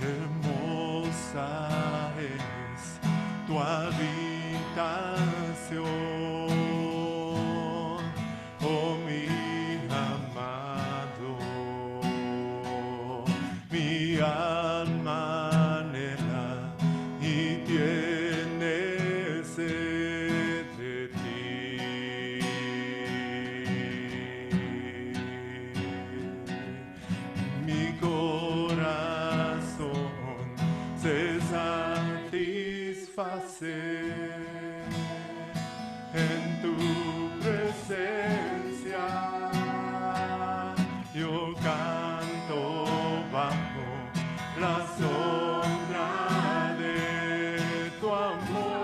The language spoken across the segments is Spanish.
hermosa es tu habitación, oh mi amado, mi alma anhela y tiene sed de ti. Mi corazón se satisface en tu presencia. Yo canto bajo la sombra de tu amor.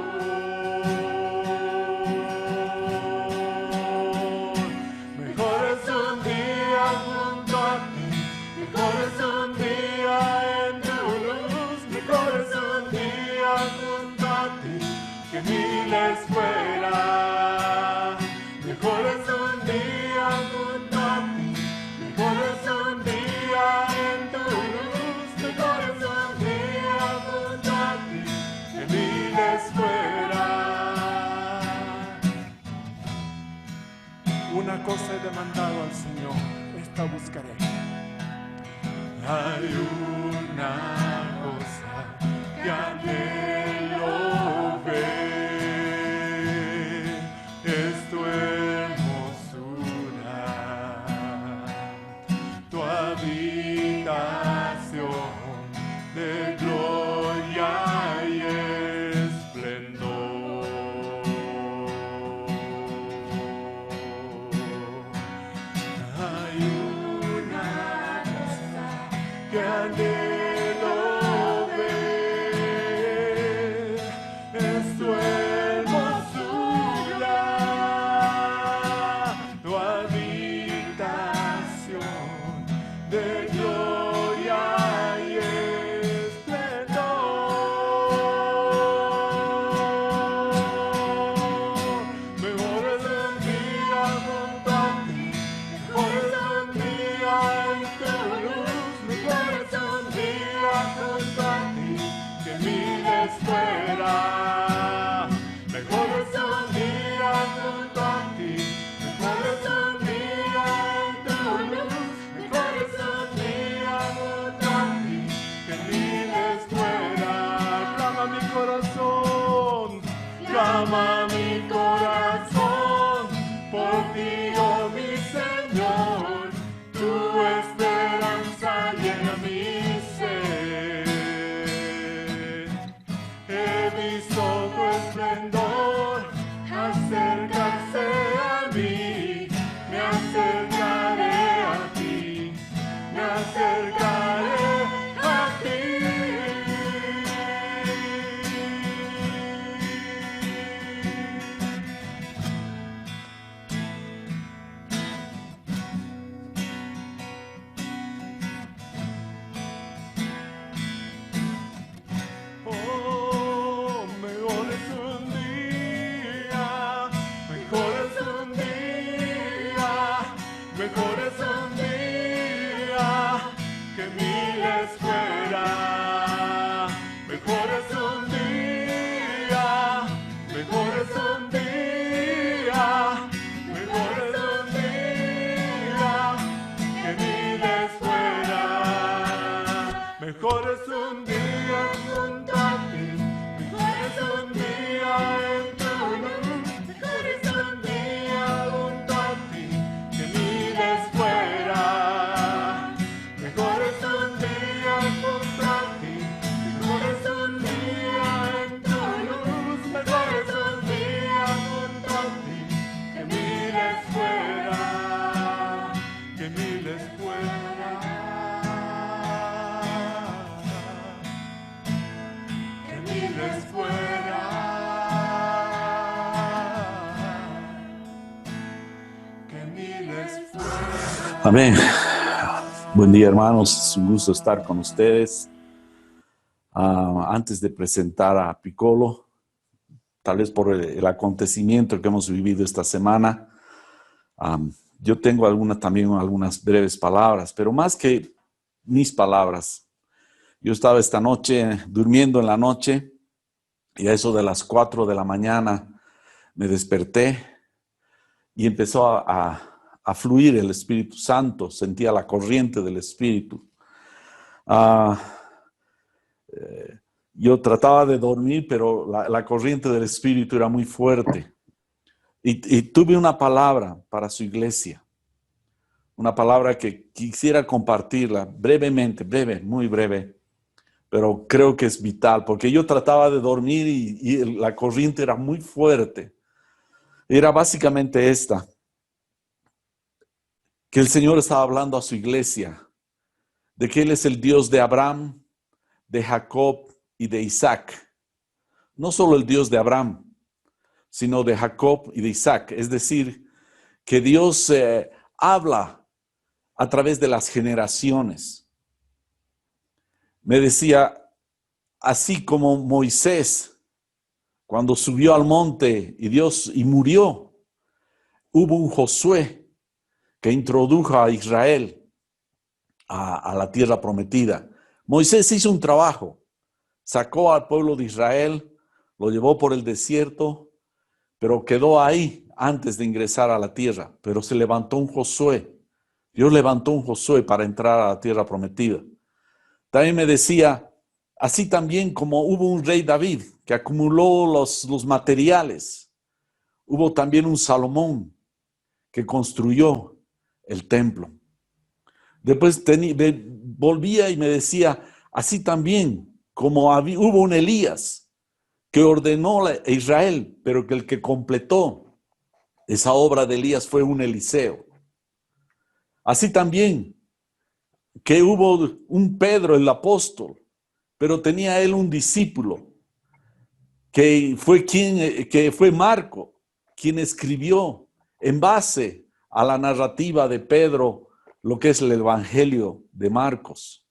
Mejor es un día junto a ti, mejor es un día en tu luz, mejor es un día junto a ti que miles fuera. Mejor es un día junto a ti, mejor es un día en tu luz, mejor es un día junto a ti que miles fuera. Una cosa he demandado al Señor, esta buscaré. Hay una cosa que anhelo ver, es tu hermosura, tu habitación de gloria y esplendor. Hay una cosa que anhelo ver, es tu hermosura, tu habitación de gloria y esplendor. Mejor es un día junto a ti, mejor es un día en tu luz, mejor es un día junto a ti que miles fuera. Mejor es un día junto a ti, mejor es un día en tu luz, mejor es un día junto a ti que miles fuera. Clama mi corazón, clama mi corazón, por ti, oh mi Señor, tu esperanza llena mi ser. He visto tu esplendor acercarse a mí, me acercaré a ti, me acercaré a ti. Oh, mejor es un día, mejor es un día, mejor es un día que miles fuera. Mejor es un día, mejor es un día, mejor es un día que miles fuera. Mejor es un día junto a ti, mejor es un día en tu luz, mejor es un día junto a ti que miles fuera. Mejor es un día junto a ti, mejor es un día en tu luz, mejor es un día junto a ti que miles fuera, que miles fuera. Que miles fuera, que miles fuera. Amén. Buen día, hermanos. Es un gusto estar con ustedes. Antes de presentar a Piccolo, tal vez por el acontecimiento que hemos vivido esta semana, yo tengo también algunas breves palabras, pero más que mis palabras, Yo estaba esta noche durmiendo en la noche y a eso de las 4 de la mañana me desperté y empezó a fluir el Espíritu Santo. Sentía la corriente del Espíritu. Yo trataba de dormir, pero la corriente del Espíritu era muy fuerte. Y tuve una palabra para su iglesia. Una palabra que quisiera compartirla brevemente, muy breve, pero creo que es vital, porque yo trataba de dormir y la corriente era muy fuerte. Era básicamente esta, que el Señor estaba hablando a su iglesia, de que Él es el Dios de Abraham, de Jacob y de Isaac. No solo el Dios de Abraham, sino de Jacob y de Isaac. Es decir, que Dios habla a través de las generaciones. Me decía, así como Moisés, cuando subió al monte y murió, hubo un Josué que introdujo a Israel a la tierra prometida. Moisés hizo un trabajo, sacó al pueblo de Israel, lo llevó por el desierto, pero quedó ahí antes de ingresar a la tierra. Pero se levantó un Josué. Dios levantó un Josué para entrar a la tierra prometida. También me decía, así también como hubo un rey David que acumuló los materiales, hubo también un Salomón que construyó el templo. Después volvía y me decía, así también como hubo un Elías que ordenó a Israel, pero que el que completó esa obra de Elías fue un Eliseo. Así también que hubo un Pedro el apóstol, pero tenía él un discípulo que fue Marco, quien escribió en base a la narrativa de Pedro lo que es el Evangelio de Marcos.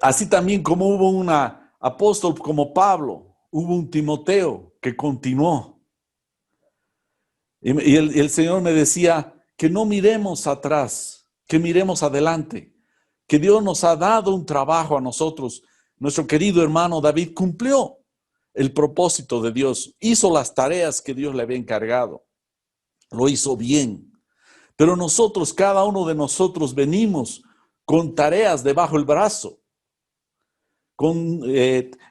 Así también como hubo un apóstol como Pablo, hubo un Timoteo que continuó. Y el Señor me decía que no miremos atrás, que miremos adelante, que Dios nos ha dado un trabajo a nosotros. Nuestro querido hermano David cumplió el propósito de Dios, hizo las tareas que Dios le había encargado, lo hizo bien. Pero nosotros, cada uno de nosotros venimos con tareas debajo del brazo, con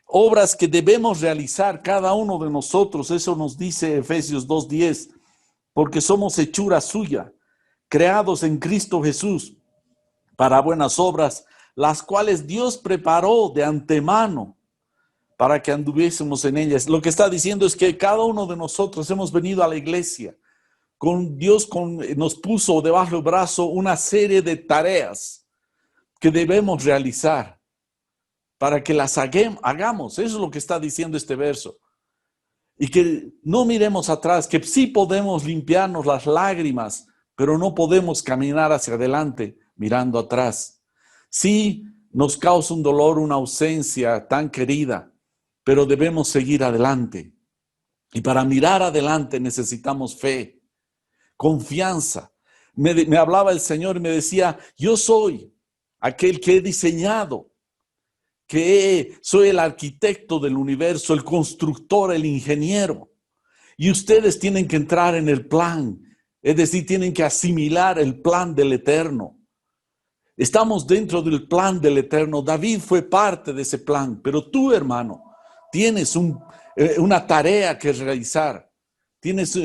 obras que debemos realizar cada uno de nosotros. Eso nos dice Efesios 2:10, porque somos hechura suya, creados en Cristo Jesús para buenas obras, las cuales Dios preparó de antemano para que anduviésemos en ellas. Lo que está diciendo es que cada uno de nosotros hemos venido a la iglesia con Dios, nos puso debajo del brazo una serie de tareas que debemos realizar para que las hagamos. Eso es lo que está diciendo este verso. Y que no miremos atrás, que sí podemos limpiarnos las lágrimas, pero no podemos caminar hacia adelante mirando atrás. Sí nos causa un dolor, una ausencia tan querida, pero debemos seguir adelante. Y para mirar adelante necesitamos fe, confianza. Me hablaba el Señor y me decía, yo soy aquel que he diseñado, que soy el arquitecto del universo, el constructor, el ingeniero. Y ustedes tienen que entrar en el plan, es decir, tienen que asimilar el plan del Eterno. Estamos dentro del plan del Eterno. David fue parte de ese plan, pero tú, hermano, tienes una tarea que realizar. Tienes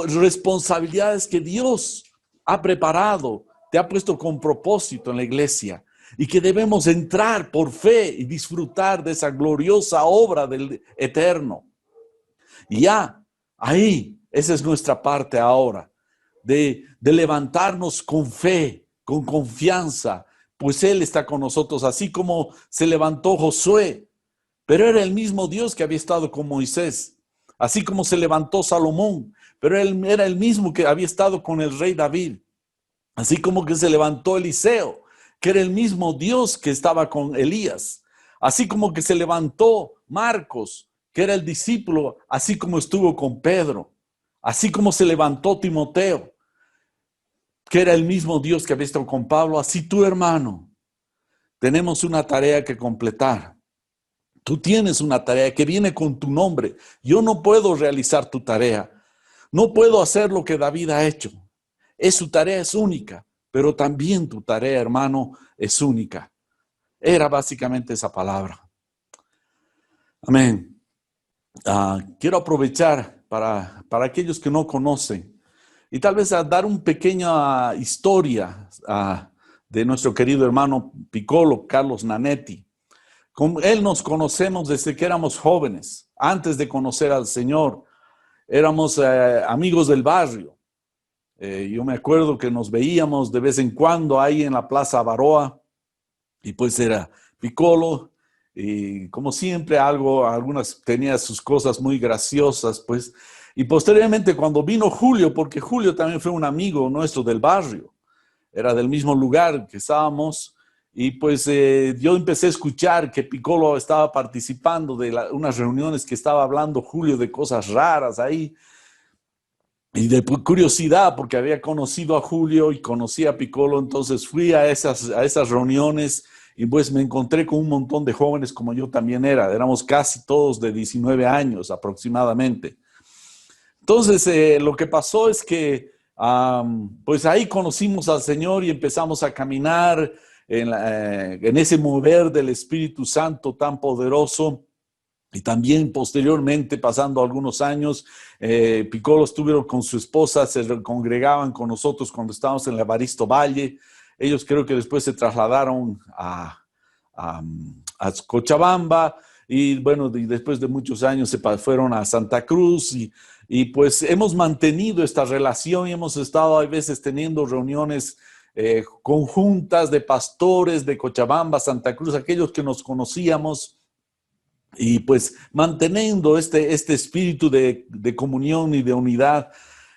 responsabilidades que Dios ha preparado, te ha puesto con propósito en la iglesia y que debemos entrar por fe y disfrutar de esa gloriosa obra del Eterno. Y ya, ahí, esa es nuestra parte ahora, de levantarnos con fe, con confianza, pues Él está con nosotros, así como se levantó Josué, pero era el mismo Dios que había estado con Moisés, así como se levantó Salomón, pero él era el mismo que había estado con el rey David, así como que se levantó Eliseo, que era el mismo Dios que estaba con Elías, así como que se levantó Marcos, que era el discípulo, así como estuvo con Pedro, así como se levantó Timoteo, que era el mismo Dios que había estado con Pablo, así tú, hermano, tenemos una tarea que completar. Tú tienes una tarea que viene con tu nombre. Yo no puedo realizar tu tarea. No puedo hacer lo que David ha hecho. Su tarea es única, pero también tu tarea, hermano, es única. Era básicamente esa palabra. Amén. Quiero aprovechar para aquellos que no conocen y tal vez dar una pequeña historia de nuestro querido hermano Piccolo, Carlos Nanetti. Con él nos conocemos desde que éramos jóvenes, antes de conocer al Señor. Éramos amigos del barrio. Yo me acuerdo que nos veíamos de vez en cuando ahí en la Plaza Baroa y pues era Piccolo y como siempre algunas tenía sus cosas muy graciosas pues. Y posteriormente cuando vino Julio, porque Julio también fue un amigo nuestro del barrio, era del mismo lugar que estábamos, y pues yo empecé a escuchar que Piccolo estaba participando de unas reuniones que estaba hablando Julio de cosas raras ahí, y de curiosidad, porque había conocido a Julio y conocía a Piccolo, entonces fui a esas reuniones y pues me encontré con un montón de jóvenes como yo también éramos casi todos de 19 años aproximadamente. Entonces, lo que pasó es que pues ahí conocimos al Señor y empezamos a caminar en ese mover del Espíritu Santo tan poderoso. Y también posteriormente, pasando algunos años, Piccolo estuvieron con su esposa, se congregaban con nosotros cuando estábamos en el Evaristo Valle. Ellos creo que después se trasladaron a Cochabamba y bueno, y después de muchos años se fueron a Santa Cruz y pues hemos mantenido esta relación y hemos estado a veces teniendo reuniones conjuntas de pastores de Cochabamba, Santa Cruz, aquellos que nos conocíamos. Y pues manteniendo este espíritu de comunión y de unidad,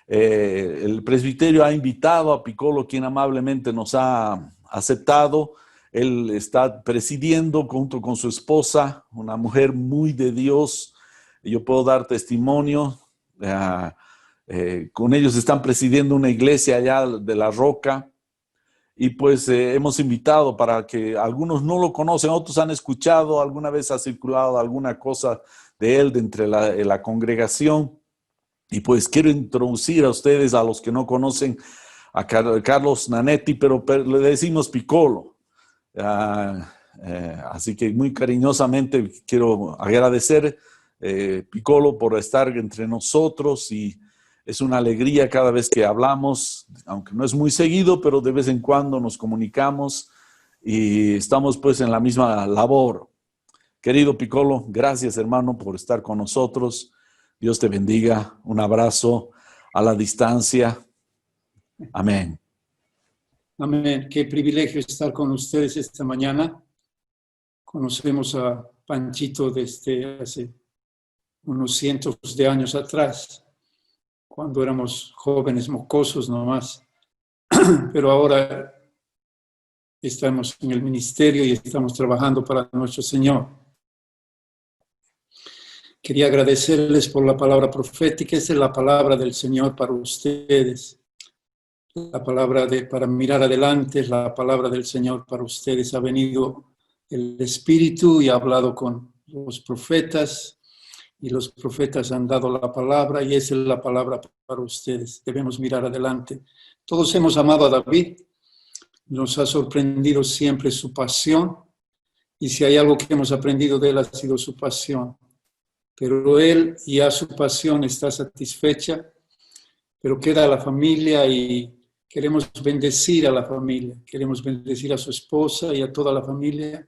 el presbiterio ha invitado a Piccolo, quien amablemente nos ha aceptado. Él está presidiendo junto con su esposa, una mujer muy de Dios. Yo puedo dar testimonio. Con ellos están presidiendo una iglesia allá de La Roca. Y pues hemos invitado para que algunos no lo conocen, otros han escuchado, alguna vez ha circulado alguna cosa de él de entre la congregación. Y pues quiero introducir a ustedes, a los que no conocen, a Carlos Nanetti, pero le decimos Piccolo. Así que muy cariñosamente quiero agradecer Piccolo por estar entre nosotros y es una alegría cada vez que hablamos, aunque no es muy seguido, pero de vez en cuando nos comunicamos y estamos pues en la misma labor. Querido Piccolo, gracias hermano por estar con nosotros. Dios te bendiga. Un abrazo a la distancia. Amén. Amén. Qué privilegio estar con ustedes esta mañana. Conocemos a Panchito desde hace unos cientos de años atrás, cuando éramos jóvenes mocosos nomás, pero ahora estamos en el ministerio y estamos trabajando para nuestro Señor. Quería agradecerles por la palabra profética. Esta es la palabra del Señor para ustedes. La palabra para mirar adelante es la palabra del Señor para ustedes. Ha venido el Espíritu y ha hablado con los profetas. Y los profetas han dado la palabra y esa es la palabra para ustedes. Debemos mirar adelante. Todos hemos amado a David. Nos ha sorprendido siempre su pasión. Y si hay algo que hemos aprendido de él ha sido su pasión. Pero él ya su pasión está satisfecha. Pero queda la familia y queremos bendecir a la familia. Queremos bendecir a su esposa y a toda la familia.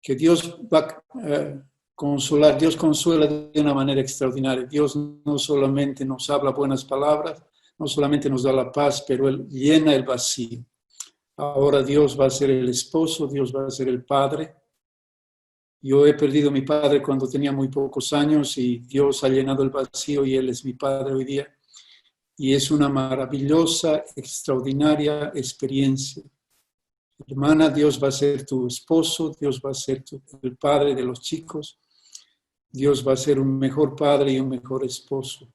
Que Dios va a consolar, Dios consuela de una manera extraordinaria. Dios no solamente nos habla buenas palabras, no solamente nos da la paz, pero Él llena el vacío. Ahora Dios va a ser el esposo, Dios va a ser el padre. Yo he perdido a mi padre cuando tenía muy pocos años y Dios ha llenado el vacío y Él es mi padre hoy día. Y es una maravillosa, extraordinaria experiencia. Hermana, Dios va a ser tu esposo, Dios va a ser el padre de los chicos. Dios va a ser un mejor padre y un mejor esposo.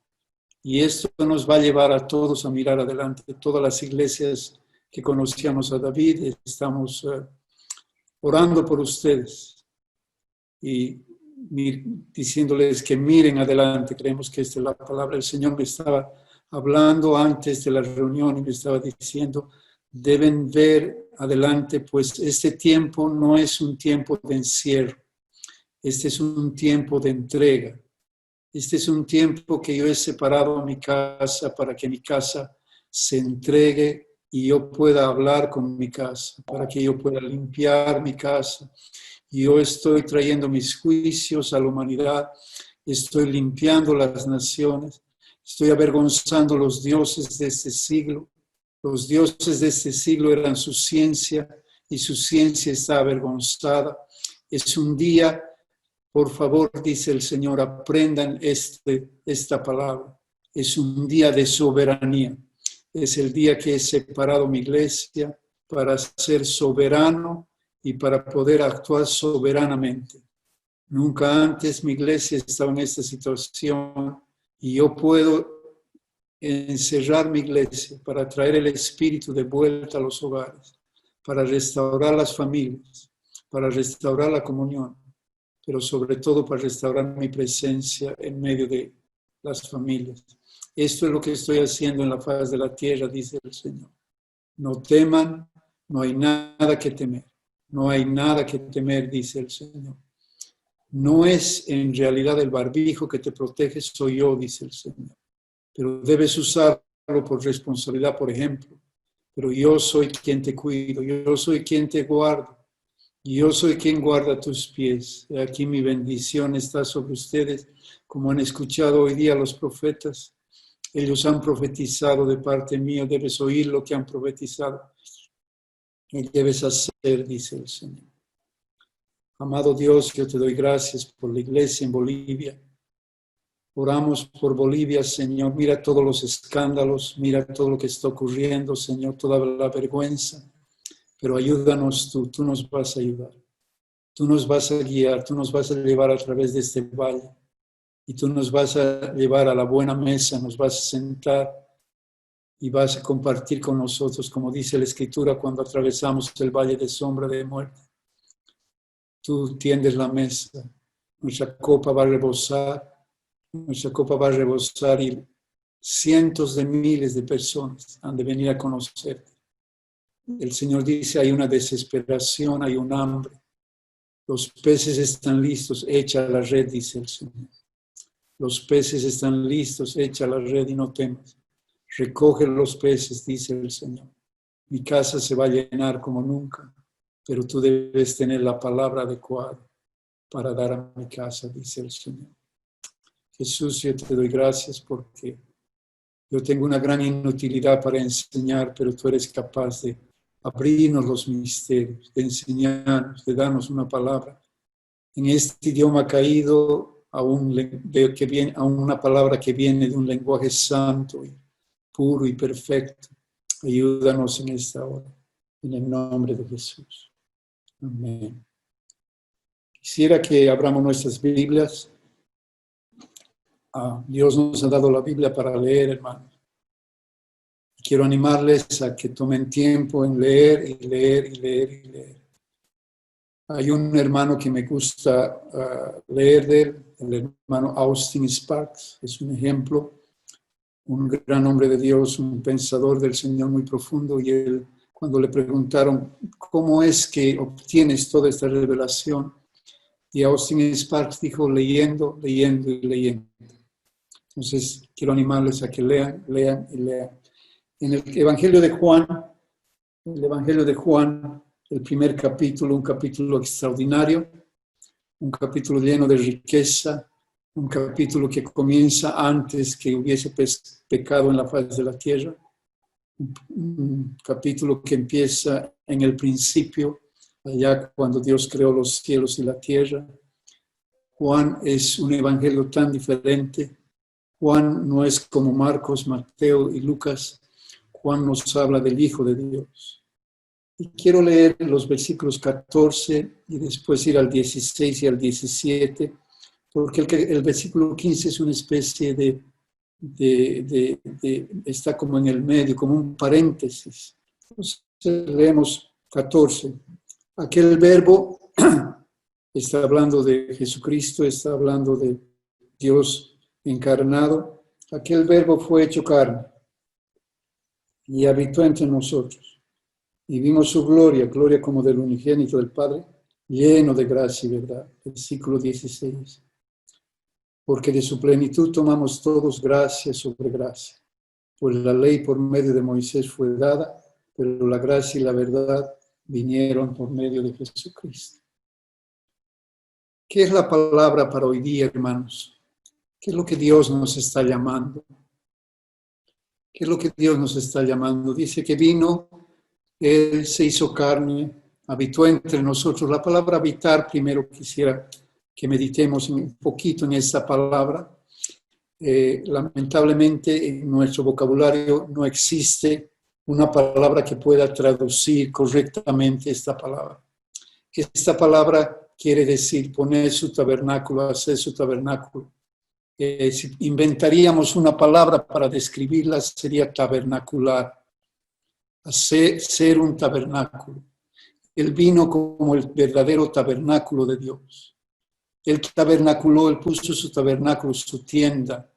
Y esto nos va a llevar a todos a mirar adelante. Todas las iglesias que conocíamos a David, estamos orando por ustedes y diciéndoles que miren adelante. Creemos que esta es la palabra. El Señor me estaba hablando antes de la reunión y me estaba diciendo, deben ver adelante, pues este tiempo no es un tiempo de encierro, este es un tiempo de entrega. Este es un tiempo que yo he separado a mi casa para que mi casa se entregue y yo pueda hablar con mi casa, para que yo pueda limpiar mi casa. Y yo estoy trayendo mis juicios a la humanidad, estoy limpiando las naciones, estoy avergonzando los dioses de este siglo. Los dioses de este siglo eran su ciencia y su ciencia está avergonzada. Es un día, por favor, dice el Señor, aprendan esta palabra. Es un día de soberanía. Es el día que he separado mi iglesia para ser soberano y para poder actuar soberanamente. Nunca antes mi iglesia estaba en esta situación y yo puedo encerrar mi iglesia para traer el espíritu de vuelta a los hogares, para restaurar las familias, para restaurar la comunión, pero sobre todo para restaurar mi presencia en medio de las familias. Esto es lo que estoy haciendo en la faz de la tierra, dice el Señor. No teman, no hay nada que temer. No hay nada que temer, dice el Señor. No es en realidad el barbijo que te protege, soy yo, dice el Señor. Pero debes usarlo por responsabilidad, por ejemplo. Pero yo soy quien te cuido, yo soy quien te guardo. Y yo soy quien guarda tus pies. Aquí mi bendición está sobre ustedes, como han escuchado hoy día los profetas. Ellos han profetizado de parte mía, debes oír lo que han profetizado. Y debes hacer, dice el Señor. Amado Dios, yo te doy gracias por la iglesia en Bolivia. Oramos por Bolivia, Señor. Mira todos los escándalos, mira todo lo que está ocurriendo, Señor, toda la vergüenza. Pero ayúdanos tú nos vas a ayudar. Tú nos vas a guiar, tú nos vas a llevar a través de este valle. Y tú nos vas a llevar a la buena mesa, nos vas a sentar y vas a compartir con nosotros, como dice la Escritura, cuando atravesamos el valle de sombra de muerte. Tú tiendes la mesa, nuestra copa va a rebosar y cientos de miles de personas han de venir a conocerte. El Señor dice, hay una desesperación, hay un hambre. Los peces están listos, echa la red, dice el Señor. Los peces están listos, echa la red y no temas. Recoge los peces, dice el Señor. Mi casa se va a llenar como nunca, pero tú debes tener la palabra adecuada para dar a mi casa, dice el Señor. Jesús, yo te doy gracias porque yo tengo una gran inutilidad para enseñar, pero tú eres capaz de abrirnos los misterios, de enseñarnos, de darnos una palabra. En este idioma caído, a una palabra que viene de un lenguaje santo y puro y perfecto. Ayúdanos en esta hora, en el nombre de Jesús. Amén. Quisiera que abramos nuestras Biblias. Dios nos ha dado la Biblia para leer, hermanos. Quiero animarles a que tomen tiempo en leer y leer y leer y leer. Hay un hermano que me gusta leer de él, el hermano Austin Sparks. Es un ejemplo, un gran hombre de Dios, un pensador del Señor muy profundo. Y él, cuando le preguntaron, ¿cómo es que obtienes toda esta revelación? Y Austin Sparks dijo, leyendo, leyendo y leyendo. Entonces, quiero animarles a que lean, lean y lean. En el Evangelio de Juan, el primer capítulo, un capítulo extraordinario, un capítulo lleno de riqueza, un capítulo que comienza antes que hubiese pecado en la faz de la tierra, un capítulo que empieza en el principio, allá cuando Dios creó los cielos y la tierra. Juan es un evangelio tan diferente. Juan no es como Marcos, Mateo y Lucas. Juan nos habla del Hijo de Dios. Y quiero leer los versículos 14 y después ir al 16 y al 17, porque el versículo 15 es una especie está como en el medio, como un paréntesis. Entonces leemos 14. Aquel verbo está hablando de Jesucristo, está hablando de Dios encarnado. Aquel verbo fue hecho carne y habitó entre nosotros. Y vimos su gloria, gloria como del unigénito del Padre, lleno de gracia y verdad. Versículo 16. Porque de su plenitud tomamos todos gracia sobre gracia. Pues la ley por medio de Moisés fue dada, pero la gracia y la verdad vinieron por medio de Jesucristo. ¿Qué es la palabra para hoy día, hermanos? ¿Qué es lo que Dios nos está llamando? ¿Qué es lo que Dios nos está llamando? Dice que vino, Él se hizo carne, habitó entre nosotros. La palabra habitar, primero quisiera que meditemos un poquito en esta palabra. Lamentablemente en nuestro vocabulario no existe una palabra que pueda traducir correctamente esta palabra. Esta palabra quiere decir poner su tabernáculo, hacer su tabernáculo. Si inventaríamos una palabra para describirla, sería tabernacular, ser un tabernáculo. Él vino como el verdadero tabernáculo de Dios. Él tabernaculó, Él puso su tabernáculo, su tienda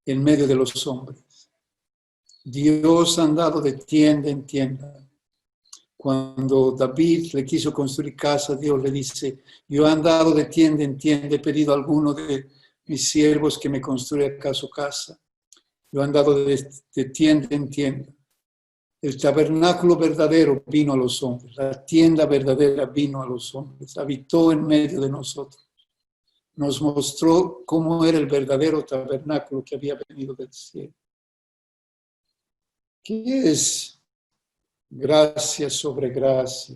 en medio de los hombres. Dios ha andado de tienda en tienda. Cuando David le quiso construir casa, Dios le dice, yo he andado de tienda en tienda, he pedido a alguno de mis siervos que me construya acaso casa. Yo he andado de tienda en tienda. El tabernáculo verdadero vino a los hombres, la tienda verdadera vino a los hombres, habitó en medio de nosotros. Nos mostró cómo era el verdadero tabernáculo que había venido del cielo. ¿Qué es gracia sobre gracia?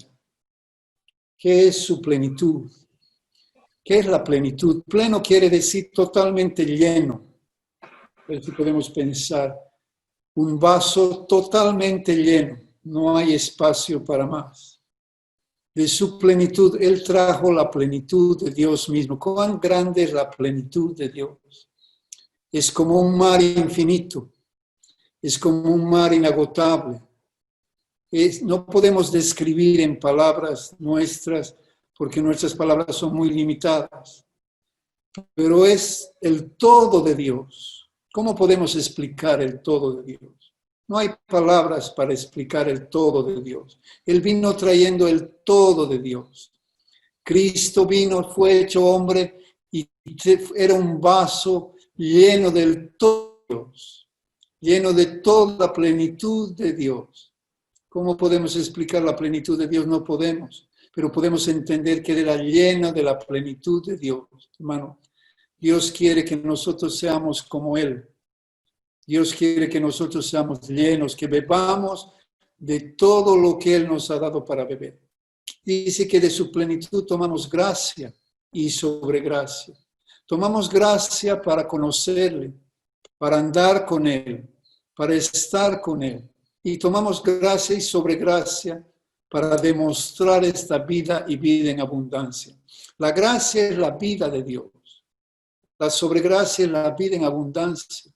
¿Qué es su plenitud? ¿Qué es la plenitud? Pleno quiere decir totalmente lleno. A ver si podemos pensar. Un vaso totalmente lleno. No hay espacio para más. De su plenitud, Él trajo la plenitud de Dios mismo. ¿Cuán grande es la plenitud de Dios? Es como un mar infinito. Es como un mar inagotable. No podemos describir en palabras nuestras, porque nuestras palabras son muy limitadas. Pero es el todo de Dios. ¿Cómo podemos explicar el todo de Dios? No hay palabras para explicar el todo de Dios. Él vino trayendo el todo de Dios. Cristo vino, fue hecho hombre y era un vaso lleno del todo de Dios, lleno de toda la plenitud de Dios. ¿Cómo podemos explicar la plenitud de Dios? No podemos, pero podemos entender que era llena de la plenitud de Dios. Hermano, Dios quiere que nosotros seamos como Él. Dios quiere que nosotros seamos llenos, que bebamos de todo lo que Él nos ha dado para beber. Dice que de su plenitud tomamos gracia y sobre gracia. Tomamos gracia para conocerle, para andar con Él, para estar con Él. Y tomamos gracia y sobre gracia para demostrar esta vida y vida en abundancia. La gracia es la vida de Dios. La sobregracia es la vida en abundancia.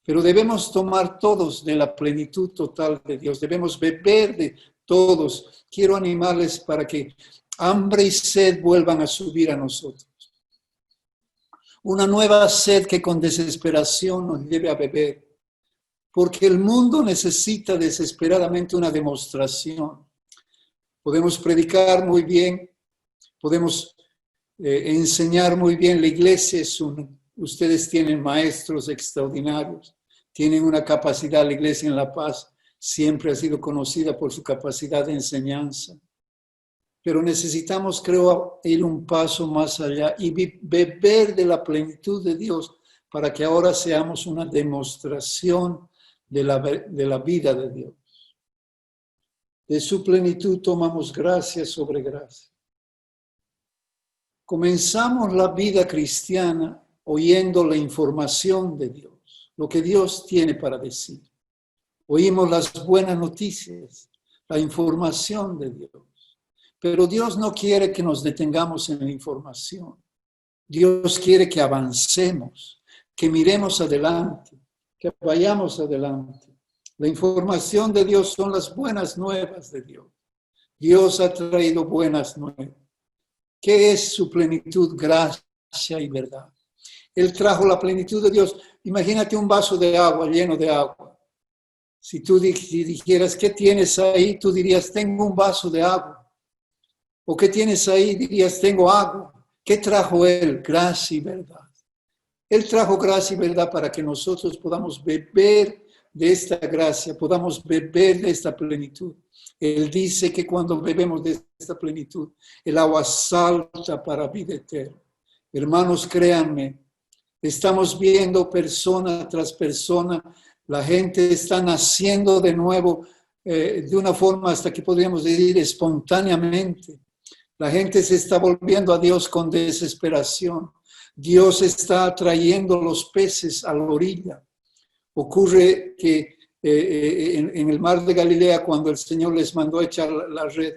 Pero debemos tomar todos de la plenitud total de Dios. Debemos beber de todos. Quiero animarles para que hambre y sed vuelvan a subir a nosotros. Una nueva sed que con desesperación nos lleve a beber. Porque el mundo necesita desesperadamente una demostración. Podemos predicar muy bien, podemos enseñar muy bien. La iglesia ustedes tienen maestros extraordinarios, tienen una capacidad. La iglesia en La Paz siempre ha sido conocida por su capacidad de enseñanza. Pero necesitamos, creo, ir un paso más allá y beber de la plenitud de Dios para que ahora seamos una demostración de la vida de Dios. De su plenitud tomamos gracia sobre gracia. Comenzamos la vida cristiana oyendo la información de Dios, lo que Dios tiene para decir. Oímos las buenas noticias, la información de Dios. Pero Dios no quiere que nos detengamos en la información. Dios quiere que avancemos, que miremos adelante, que vayamos adelante. La información de Dios son las buenas nuevas de Dios. Dios ha traído buenas nuevas. ¿Qué es su plenitud? Gracia y verdad. Él trajo la plenitud de Dios. Imagínate un vaso de agua lleno de agua. Si tú dijeras, ¿qué tienes ahí? Tú dirías, tengo un vaso de agua. ¿O qué tienes ahí? Dirías, tengo agua. ¿Qué trajo Él? Gracia y verdad. Él trajo gracia y verdad para que nosotros podamos beber de esta gracia, podamos beber de esta plenitud. Él dice que cuando bebemos de esta plenitud, el agua salta para vida eterna. Hermanos, créanme, estamos viendo persona tras persona, la gente está naciendo de nuevo de una forma hasta que podríamos decir espontáneamente. La gente se está volviendo a Dios con desesperación. Dios está trayendo los peces a la orilla. Ocurre que en el mar de Galilea, cuando el Señor les mandó echar la red,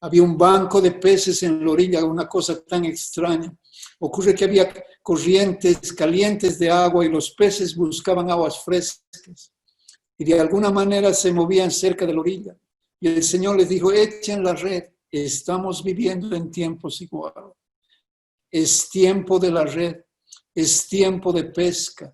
había un banco de peces en la orilla, una cosa tan extraña. Ocurre que había corrientes calientes de agua y los peces buscaban aguas frescas. Y de alguna manera se movían cerca de la orilla. Y el Señor les dijo, echen la red. Estamos viviendo en tiempos iguales. Es tiempo de la red, es tiempo de pesca,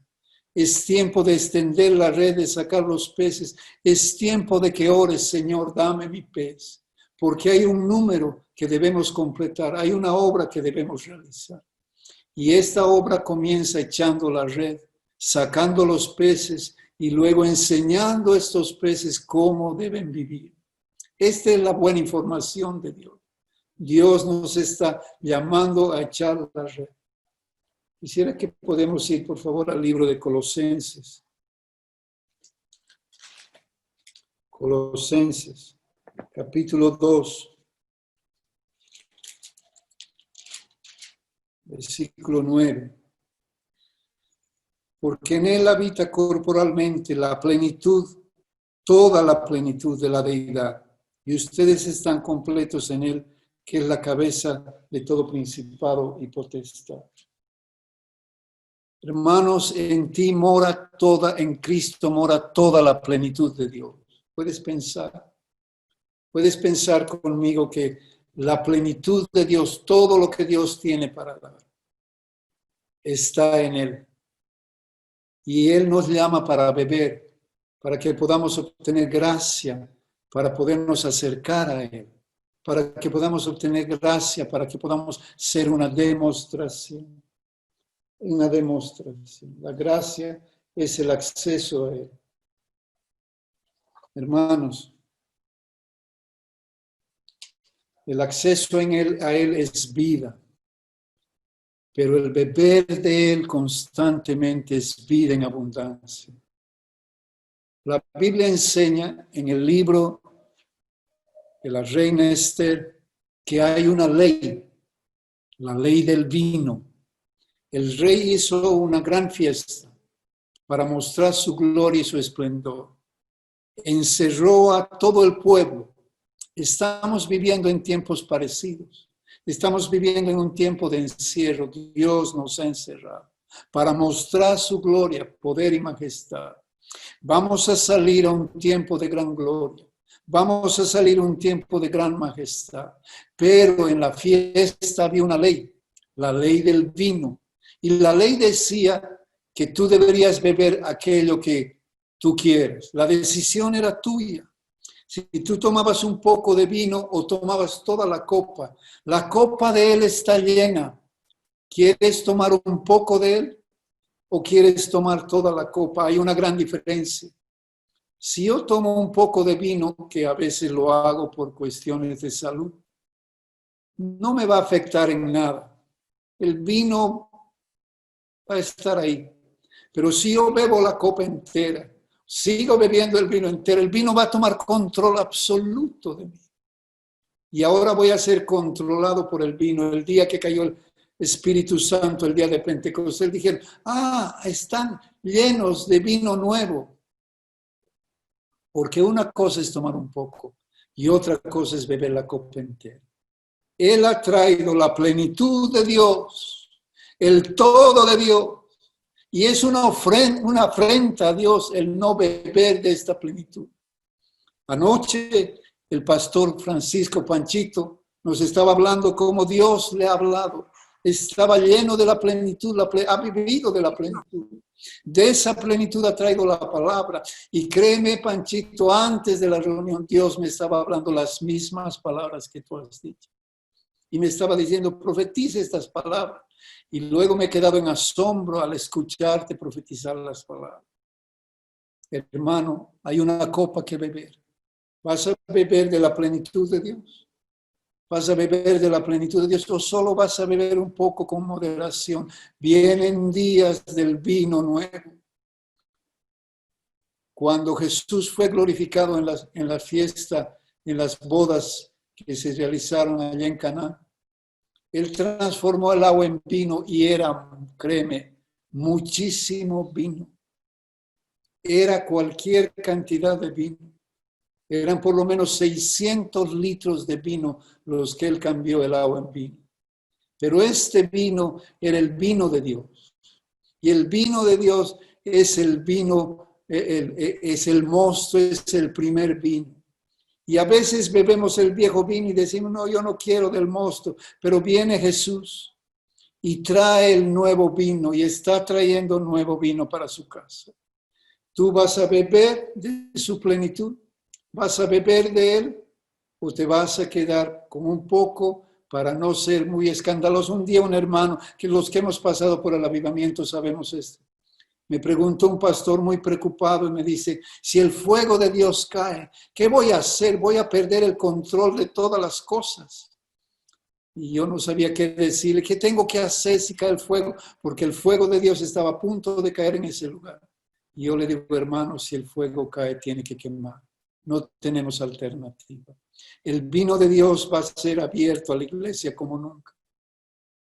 es tiempo de extender la red, de sacar los peces, es tiempo de que ores, Señor, dame mi pez, porque hay un número que debemos completar, hay una obra que debemos realizar. Y esta obra comienza echando la red, sacando los peces y luego enseñando a estos peces cómo deben vivir. Esta es la buena información de Dios. Dios nos está llamando a echar la red. Quisiera que podamos ir, por favor, al libro de Colosenses. Colosenses, capítulo 2, versículo 9. Porque en él habita corporalmente la plenitud, toda la plenitud de la deidad. Y ustedes están completos en él, que es la cabeza de todo principado y potestad. Hermanos, en ti mora toda, en Cristo mora toda la plenitud de Dios. Puedes pensar conmigo que la plenitud de Dios, todo lo que Dios tiene para dar, está en Él. Y Él nos llama para beber, para que podamos obtener gracia, para podernos acercar a Él, para que podamos obtener gracia, para que podamos ser una demostración. Una demostración. La gracia es el acceso a Él. Hermanos, el acceso a Él es vida, pero el beber de Él constantemente es vida en abundancia. La Biblia enseña en el libro de la reina Esther que hay una ley, la ley del vino. El rey hizo una gran fiesta para mostrar su gloria y su esplendor. Encerró a todo el pueblo. Estamos viviendo en tiempos parecidos. Estamos viviendo en un tiempo de encierro. Dios nos ha encerrado para mostrar su gloria, poder y majestad. Vamos a salir a un tiempo de gran gloria. Vamos a salir a un tiempo de gran majestad. Pero en la fiesta había una ley, la ley del vino. Y la ley decía que tú deberías beber aquello que tú quieres. La decisión era tuya. Si tú tomabas un poco de vino o tomabas toda la copa de Él está llena. ¿Quieres tomar un poco de Él o quieres tomar toda la copa? Hay una gran diferencia. Si yo tomo un poco de vino, que a veces lo hago por cuestiones de salud, no me va a afectar en nada. El vino va a estar ahí. Pero si yo bebo la copa entera, sigo bebiendo el vino entero, el vino va a tomar control absoluto de mí. Y ahora voy a ser controlado por el vino. El día que cayó el Espíritu Santo, el día de Pentecostés, dijeron, están llenos de vino nuevo. Porque una cosa es tomar un poco y otra cosa es beber la copa entera. Él ha traído la plenitud de Dios, el todo de Dios. Y es una afrenta a Dios el no beber de esta plenitud. Anoche El pastor Francisco Panchito nos estaba hablando cómo Dios le ha hablado. Estaba lleno de la plenitud, ha vivido de la plenitud. De esa plenitud ha traído la palabra. Y créeme, Panchito, antes de la reunión Dios me estaba hablando las mismas palabras que tú has dicho. Y me estaba diciendo, profetiza estas palabras. Y luego me he quedado en asombro al escucharte profetizar las palabras. Hermano, hay una copa que beber. ¿Vas a beber de la plenitud de Dios? ¿Vas a beber de la plenitud de Dios o solo vas a beber un poco con moderación? Vienen días del vino nuevo. Cuando Jesús fue glorificado en la fiesta, en las bodas que se realizaron allá en Caná, Él transformó el agua en vino y era, créeme, muchísimo vino. Era cualquier cantidad de vino. Eran por lo menos 600 litros de vino los que Él cambió el agua en vino. Pero este vino era el vino de Dios. Y el vino de Dios es el vino, es el mosto, es el primer vino. Y a veces bebemos el viejo vino y decimos, no, yo no quiero del mosto. Pero viene Jesús y trae el nuevo vino y está trayendo nuevo vino para su casa. ¿Tú vas a beber de su plenitud? ¿Vas a beber de él? ¿O te vas a quedar con un poco para no ser muy escandaloso? Un día un hermano, que los que hemos pasado por el avivamiento sabemos esto. Me preguntó un pastor muy preocupado y me dice, si el fuego de Dios cae, ¿qué voy a hacer? Voy a perder el control de todas las cosas. Y yo no sabía qué decirle, ¿qué tengo que hacer si cae el fuego? Porque el fuego de Dios estaba a punto de caer en ese lugar. Y yo le digo, hermano, si el fuego cae, tiene que quemar. No tenemos alternativa. El vino de Dios va a ser abierto a la iglesia como nunca,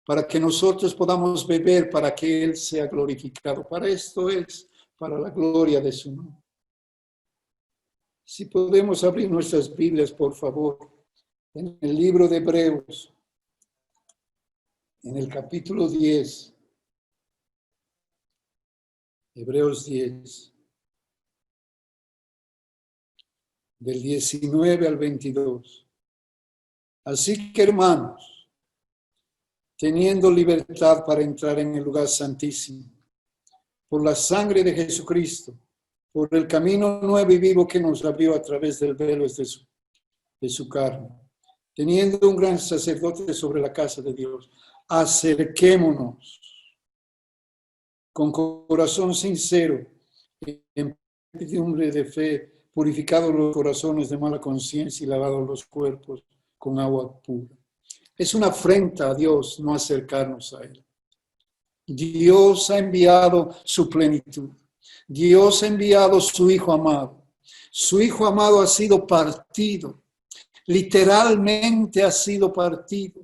para que nosotros podamos beber, para que Él sea glorificado. Para esto es, para la gloria de su nombre. Si podemos abrir nuestras Biblias, por favor, en el libro de Hebreos, en el capítulo 10, Hebreos 10. Del 19 al 22. Así que, hermanos, teniendo libertad para entrar en el lugar santísimo, por la sangre de Jesucristo, por el camino nuevo y vivo que nos abrió a través del velo de su carne, teniendo un gran sacerdote sobre la casa de Dios, acerquémonos con corazón sincero, en certidumbre de fe, purificados los corazones de mala conciencia y lavados los cuerpos con agua pura. Es una afrenta a Dios no acercarnos a Él. Dios ha enviado su plenitud. Dios ha enviado su Hijo amado. Su Hijo amado ha sido partido. Literalmente ha sido partido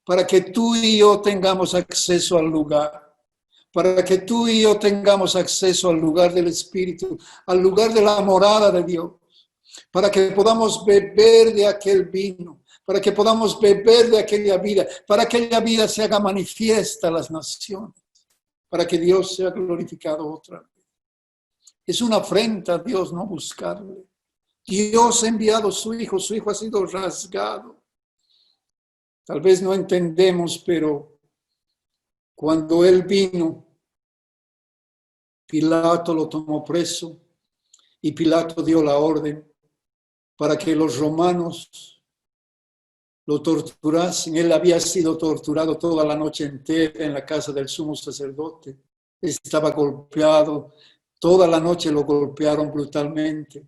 para que tú y yo tengamos acceso al lugar. Para que tú y yo tengamos acceso al lugar del Espíritu, al lugar de la morada de Dios, para que podamos beber de aquel vino, para que podamos beber de aquella vida, para que aquella vida se haga manifiesta a las naciones, para que Dios sea glorificado otra vez. Es una afrenta a Dios no buscarle. Dios ha enviado a su Hijo ha sido rasgado. Tal vez no entendemos, pero cuando Él vino, Pilato lo tomó preso y Pilato dio la orden para que los romanos lo torturasen. Él había sido torturado toda la noche entera en la casa del sumo sacerdote. Estaba golpeado, toda la noche lo golpearon brutalmente.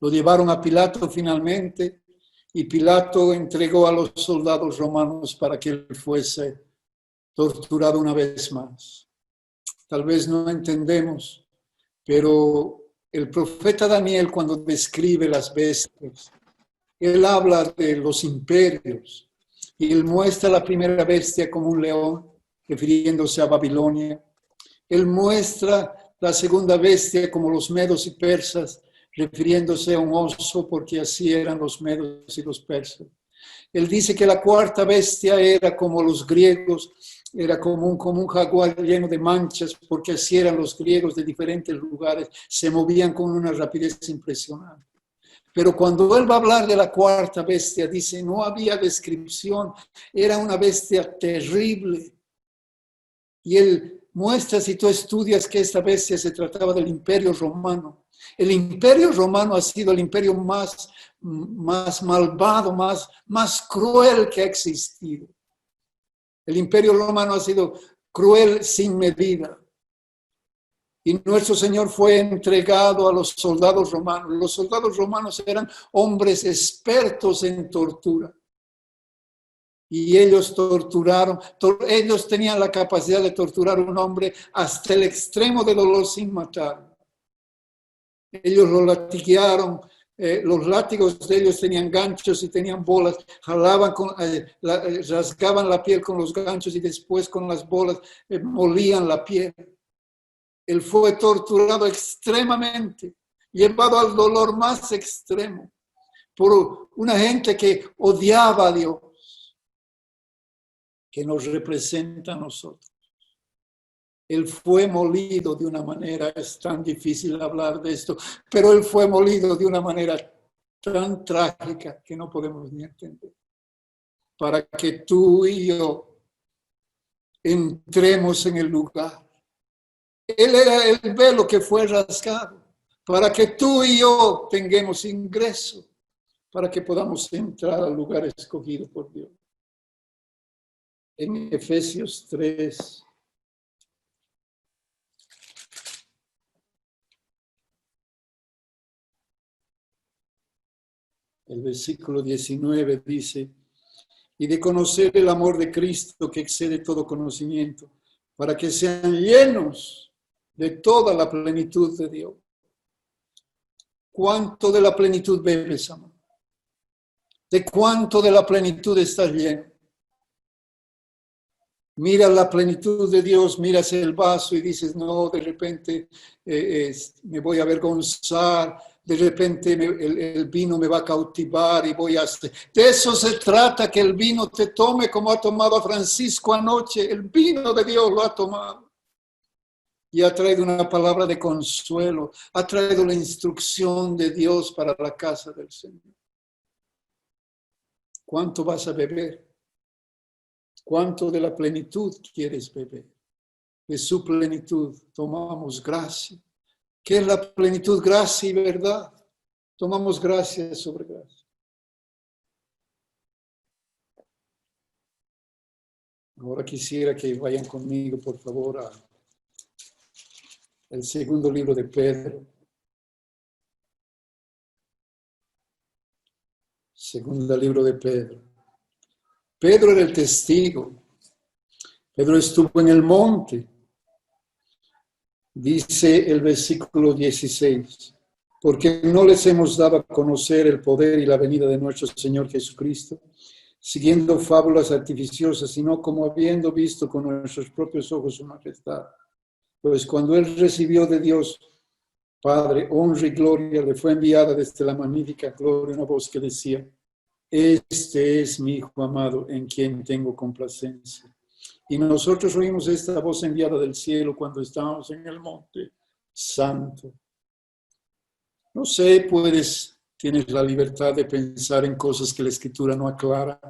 Lo llevaron a Pilato finalmente y Pilato entregó a los soldados romanos para que él fuese torturado una vez más. Tal vez no entendemos, pero el profeta Daniel, cuando describe las bestias, él habla de los imperios y él muestra la primera bestia como un león, refiriéndose a Babilonia. Él muestra la segunda bestia como los medos y persas, refiriéndose a un oso, porque así eran los medos y los persas. Él dice que la cuarta bestia era como los griegos, era como un jaguar lleno de manchas, porque así eran los griegos de diferentes lugares, se movían con una rapidez impresionante. Pero cuando él va a hablar de la cuarta bestia, dice, no había descripción, era una bestia terrible. Y él muestra, si tú estudias, que esta bestia se trataba del Imperio Romano. El Imperio Romano ha sido el imperio más malvado, más cruel que ha existido. El Imperio Romano ha sido cruel sin medida. Y nuestro Señor fue entregado a los soldados romanos. Los soldados romanos eran hombres expertos en tortura. Y ellos torturaron, ellos tenían la capacidad de torturar a un hombre hasta el extremo de dolor sin matar. Ellos lo latiguearon, los látigos de ellos tenían ganchos y tenían bolas, jalaban, rasgaban la piel con los ganchos y después con las bolas molían la piel. Él fue torturado extremadamente, llevado al dolor más extremo por una gente que odiaba a Dios, que nos representa a nosotros. Él fue molido de una manera, es tan difícil hablar de esto, pero él fue molido de una manera tan trágica que no podemos ni entender. Para que tú y yo entremos en el lugar. Él era el velo que fue rasgado, para que tú y yo tengamos ingreso, para que podamos entrar al lugar escogido por Dios. En Efesios 3, el versículo 19 dice, y de conocer el amor de Cristo que excede todo conocimiento, para que sean llenos de toda la plenitud de Dios. ¿Cuánto de la plenitud bebes, amor? ¿De cuánto de la plenitud estás lleno? Miras la plenitud de Dios, miras el vaso y dices, no, de repente me voy a avergonzar, de repente el vino me va a cautivar y voy a hacer. De eso se trata, que el vino te tome como ha tomado a Francisco anoche. El vino de Dios lo ha tomado. Y ha traído una palabra de consuelo, ha traído la instrucción de Dios para la casa del Señor. ¿Cuánto vas a beber? ¿Cuánto de la plenitud quieres beber? De su plenitud tomamos gracia. ¿Qué es la plenitud? Gracia y verdad. Tomamos gracia sobre gracia. Ahora quisiera que vayan conmigo, por favor, a el segundo libro de Pedro. Segundo libro de Pedro. Pedro era el testigo. Pedro estuvo en el monte. Dice el versículo 16, porque no les hemos dado a conocer el poder y la venida de nuestro Señor Jesucristo, siguiendo fábulas artificiosas, sino como habiendo visto con nuestros propios ojos su majestad. Pues cuando él recibió de Dios, Padre, honra y gloria, le fue enviada desde la magnífica gloria una voz que decía, este es mi Hijo amado, en quien tengo complacencia. Y nosotros oímos esta voz enviada del cielo cuando estábamos en el monte santo. No sé, tienes la libertad de pensar en cosas que la Escritura no aclara.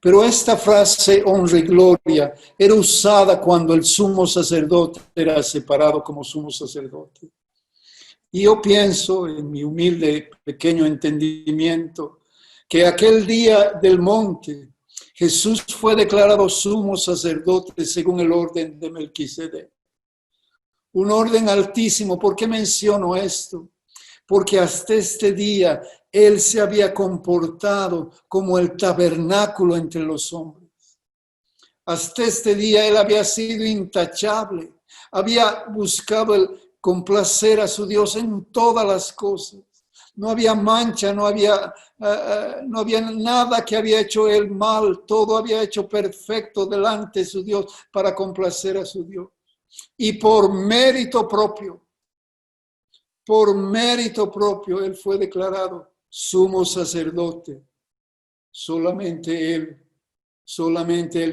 Pero esta frase, honra y gloria, era usada cuando el sumo sacerdote era separado como sumo sacerdote. Y yo pienso, en mi humilde, pequeño entendimiento, que aquel día del monte, Jesús fue declarado sumo sacerdote según el orden de Melquisedec. Un orden altísimo. ¿Por qué menciono esto? Porque hasta este día él se había comportado como el tabernáculo entre los hombres. Hasta este día él había sido intachable. Había buscado el complacer a su Dios en todas las cosas. No había mancha, no había nada que había hecho él mal. Todo había hecho perfecto delante de su Dios para complacer a su Dios. Y por mérito propio, él fue declarado sumo sacerdote. Solamente él.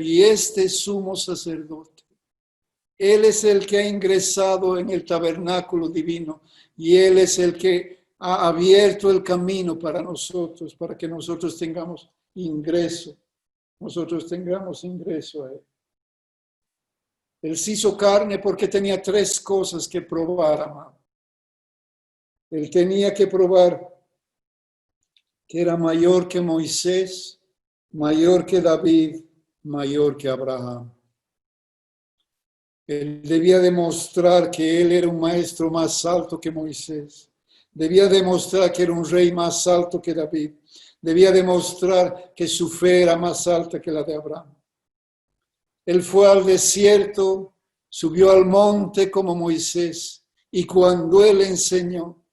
Y este sumo sacerdote, él es el que ha ingresado en el tabernáculo divino. Y él es el que ha abierto el camino para nosotros, para que nosotros tengamos ingreso. Nosotros tengamos ingreso a Él. Él se hizo carne porque tenía 3 cosas que probar, amado. Él tenía que probar que era mayor que Moisés, mayor que David, mayor que Abraham. Él debía demostrar que él era un maestro más alto que Moisés. Debía demostrar que era un rey más alto que David. Debía demostrar que su fe era más alta que la de Abraham. Él fue al desierto, subió al monte como Moisés, y cuando él enseñó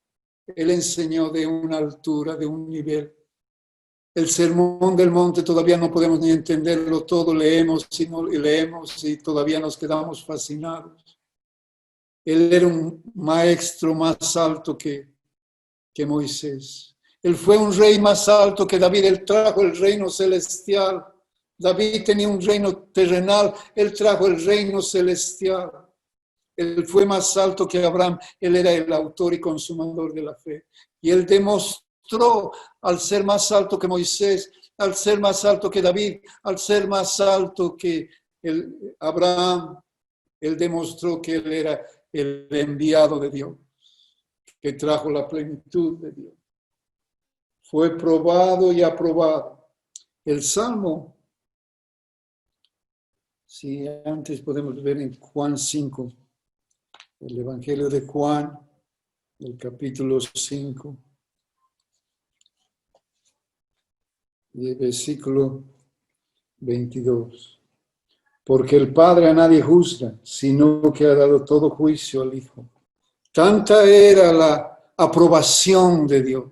de una altura, de un nivel. El sermón del monte todavía no podemos ni entenderlo todo, leemos y todavía nos quedamos fascinados. Él era un maestro más alto que Moisés. Él fue un rey más alto que David, él trajo el reino celestial. David tenía un reino terrenal, él trajo el reino celestial. Él fue más alto que Abraham, él era el autor y consumador de la fe. Y él demostró, al ser más alto que Moisés, al ser más alto que David, al ser más alto que Abraham, él demostró que él era el enviado de Dios, que trajo la plenitud de Dios. Fue probado y aprobado. El Salmo, si antes podemos ver en Juan 5, el Evangelio de Juan, el capítulo 5, y el versículo 22. Porque el Padre a nadie juzga, sino que ha dado todo juicio al Hijo. Tanta era la aprobación de Dios.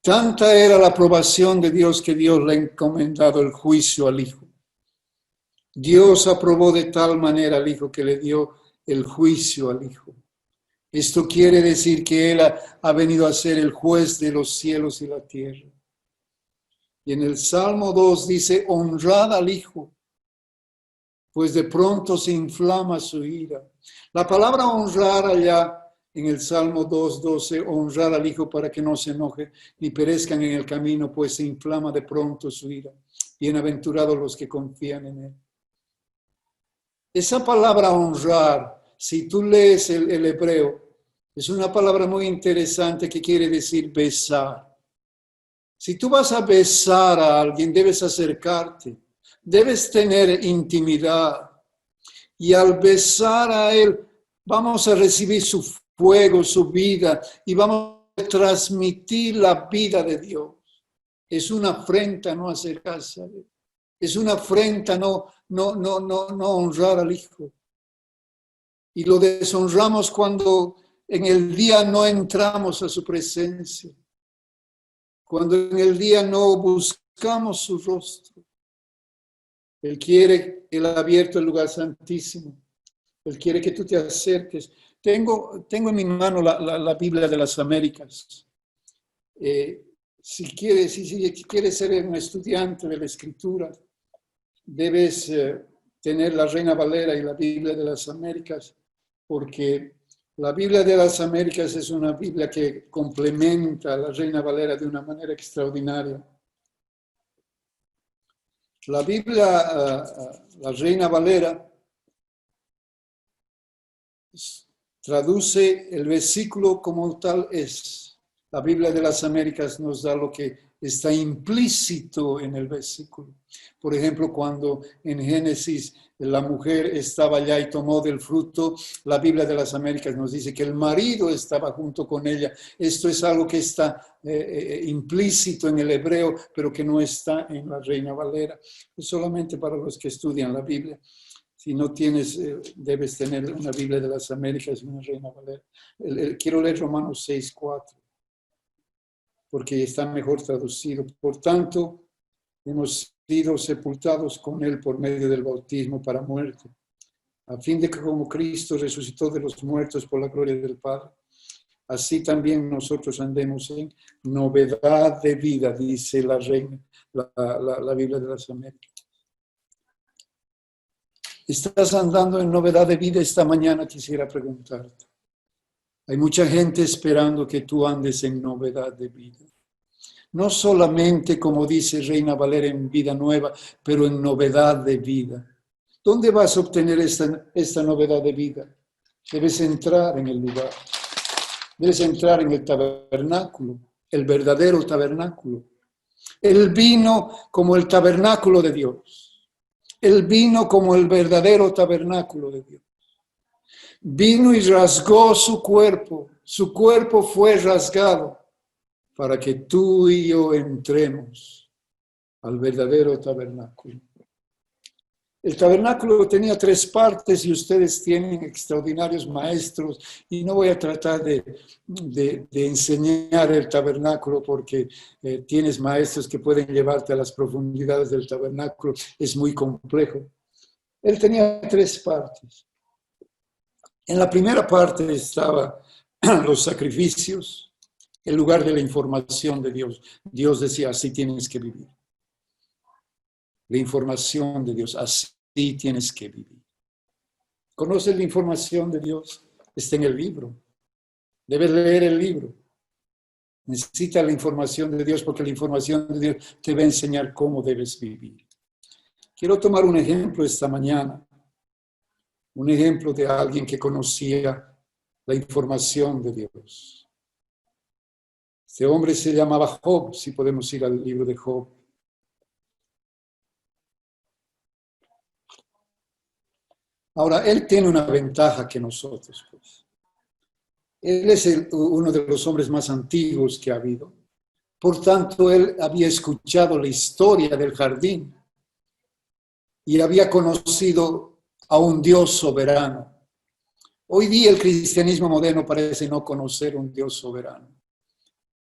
Tanta era la aprobación de Dios que Dios le ha encomendado el juicio al Hijo. Dios aprobó de tal manera al Hijo que le dio el juicio al Hijo. Esto quiere decir que Él ha venido a ser el juez de los cielos y la tierra. Y en el Salmo 2 dice, honrad al Hijo, pues de pronto se inflama su ira. La palabra honrar allá en el Salmo 2:12, honrar al Hijo para que no se enoje ni perezcan en el camino, pues se inflama de pronto su ira. Bienaventurados los que confían en Él. Esa palabra honrar, si tú lees el hebreo, es una palabra muy interesante que quiere decir besar. Si tú vas a besar a alguien, debes acercarte, debes tener intimidad. Y al besar a él, vamos a recibir su fuego, su vida, y vamos a transmitir la vida de Dios. Es una afrenta no acercarse a Él. Es una afrenta no honrar al Hijo. Y lo deshonramos cuando en el día no entramos a su presencia. Cuando en el día no buscamos su rostro. Él ha abierto el lugar santísimo. Él quiere que tú te acerques. Tengo en mi mano la Biblia de las Américas. Si quieres ser un estudiante de la Escritura, debes tener la Reina Valera y la Biblia de las Américas, porque la Biblia de las Américas es una Biblia que complementa a la Reina Valera de una manera extraordinaria. La Biblia, la Reina Valera, traduce el versículo como tal es. La Biblia de las Américas nos da lo que está implícito en el versículo. Por ejemplo, cuando en Génesis la mujer estaba allá y tomó del fruto, la Biblia de las Américas nos dice que el marido estaba junto con ella. Esto es algo que está implícito en el hebreo, pero que no está en la Reina Valera. Es solamente para los que estudian la Biblia. Si no tienes, debes tener una Biblia de las Américas y una Reina Valera. Quiero leer Romanos 6:4, porque está mejor traducido. Por tanto, hemos sido sepultados con Él por medio del bautismo para muerte, a fin de que como Cristo resucitó de los muertos por la gloria del Padre, así también nosotros andemos en novedad de vida, dice la Reina, la Biblia de las Américas. ¿Estás andando en novedad de vida esta mañana? Quisiera preguntarte. Hay mucha gente esperando que tú andes en novedad de vida. No solamente, como dice Reina Valera, en vida nueva, pero en novedad de vida. ¿Dónde vas a obtener esta novedad de vida? Debes entrar en el lugar. Debes entrar en el tabernáculo, el verdadero tabernáculo. Él vino como el tabernáculo de Dios. Él vino como el verdadero tabernáculo de Dios. Vino y rasgó su cuerpo. Su cuerpo fue rasgado para que tú y yo entremos al verdadero tabernáculo. El tabernáculo tenía 3 partes y ustedes tienen extraordinarios maestros y no voy a tratar de enseñar el tabernáculo porque tienes maestros que pueden llevarte a las profundidades del tabernáculo. Es muy complejo. Él tenía 3 partes. En la primera parte estaban los sacrificios, el lugar de la información de Dios. Dios decía, así tienes que vivir. La información de Dios, así tienes que vivir. ¿Conoces la información de Dios? Está en el libro. Debes leer el libro. Necesitas la información de Dios porque la información de Dios te va a enseñar cómo debes vivir. Quiero tomar un ejemplo esta mañana. Un ejemplo de alguien que conocía la información de Dios. Este hombre se llamaba Job, si podemos ir al libro de Job. Ahora, él tiene una ventaja que nosotros, pues. Él es uno de los hombres más antiguos que ha habido. Por tanto, él había escuchado la historia del jardín y había conocido a un Dios soberano. Hoy día el cristianismo moderno parece no conocer un Dios soberano.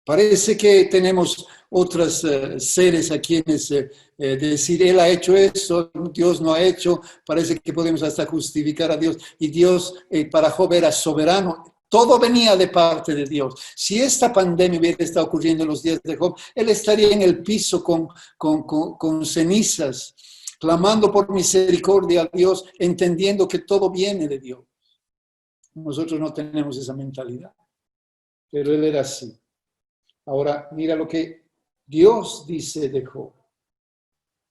Parece que tenemos otros seres a quienes decir, Él ha hecho esto, Dios no ha hecho. Parece que podemos hasta justificar a Dios. Y Dios para Job era soberano. Todo venía de parte de Dios. Si esta pandemia hubiera estado ocurriendo en los días de Job, él estaría en el piso con cenizas, clamando por misericordia a Dios, entendiendo que todo viene de Dios. Nosotros no tenemos esa mentalidad, pero él era así. Ahora, mira lo que Dios dice de Job.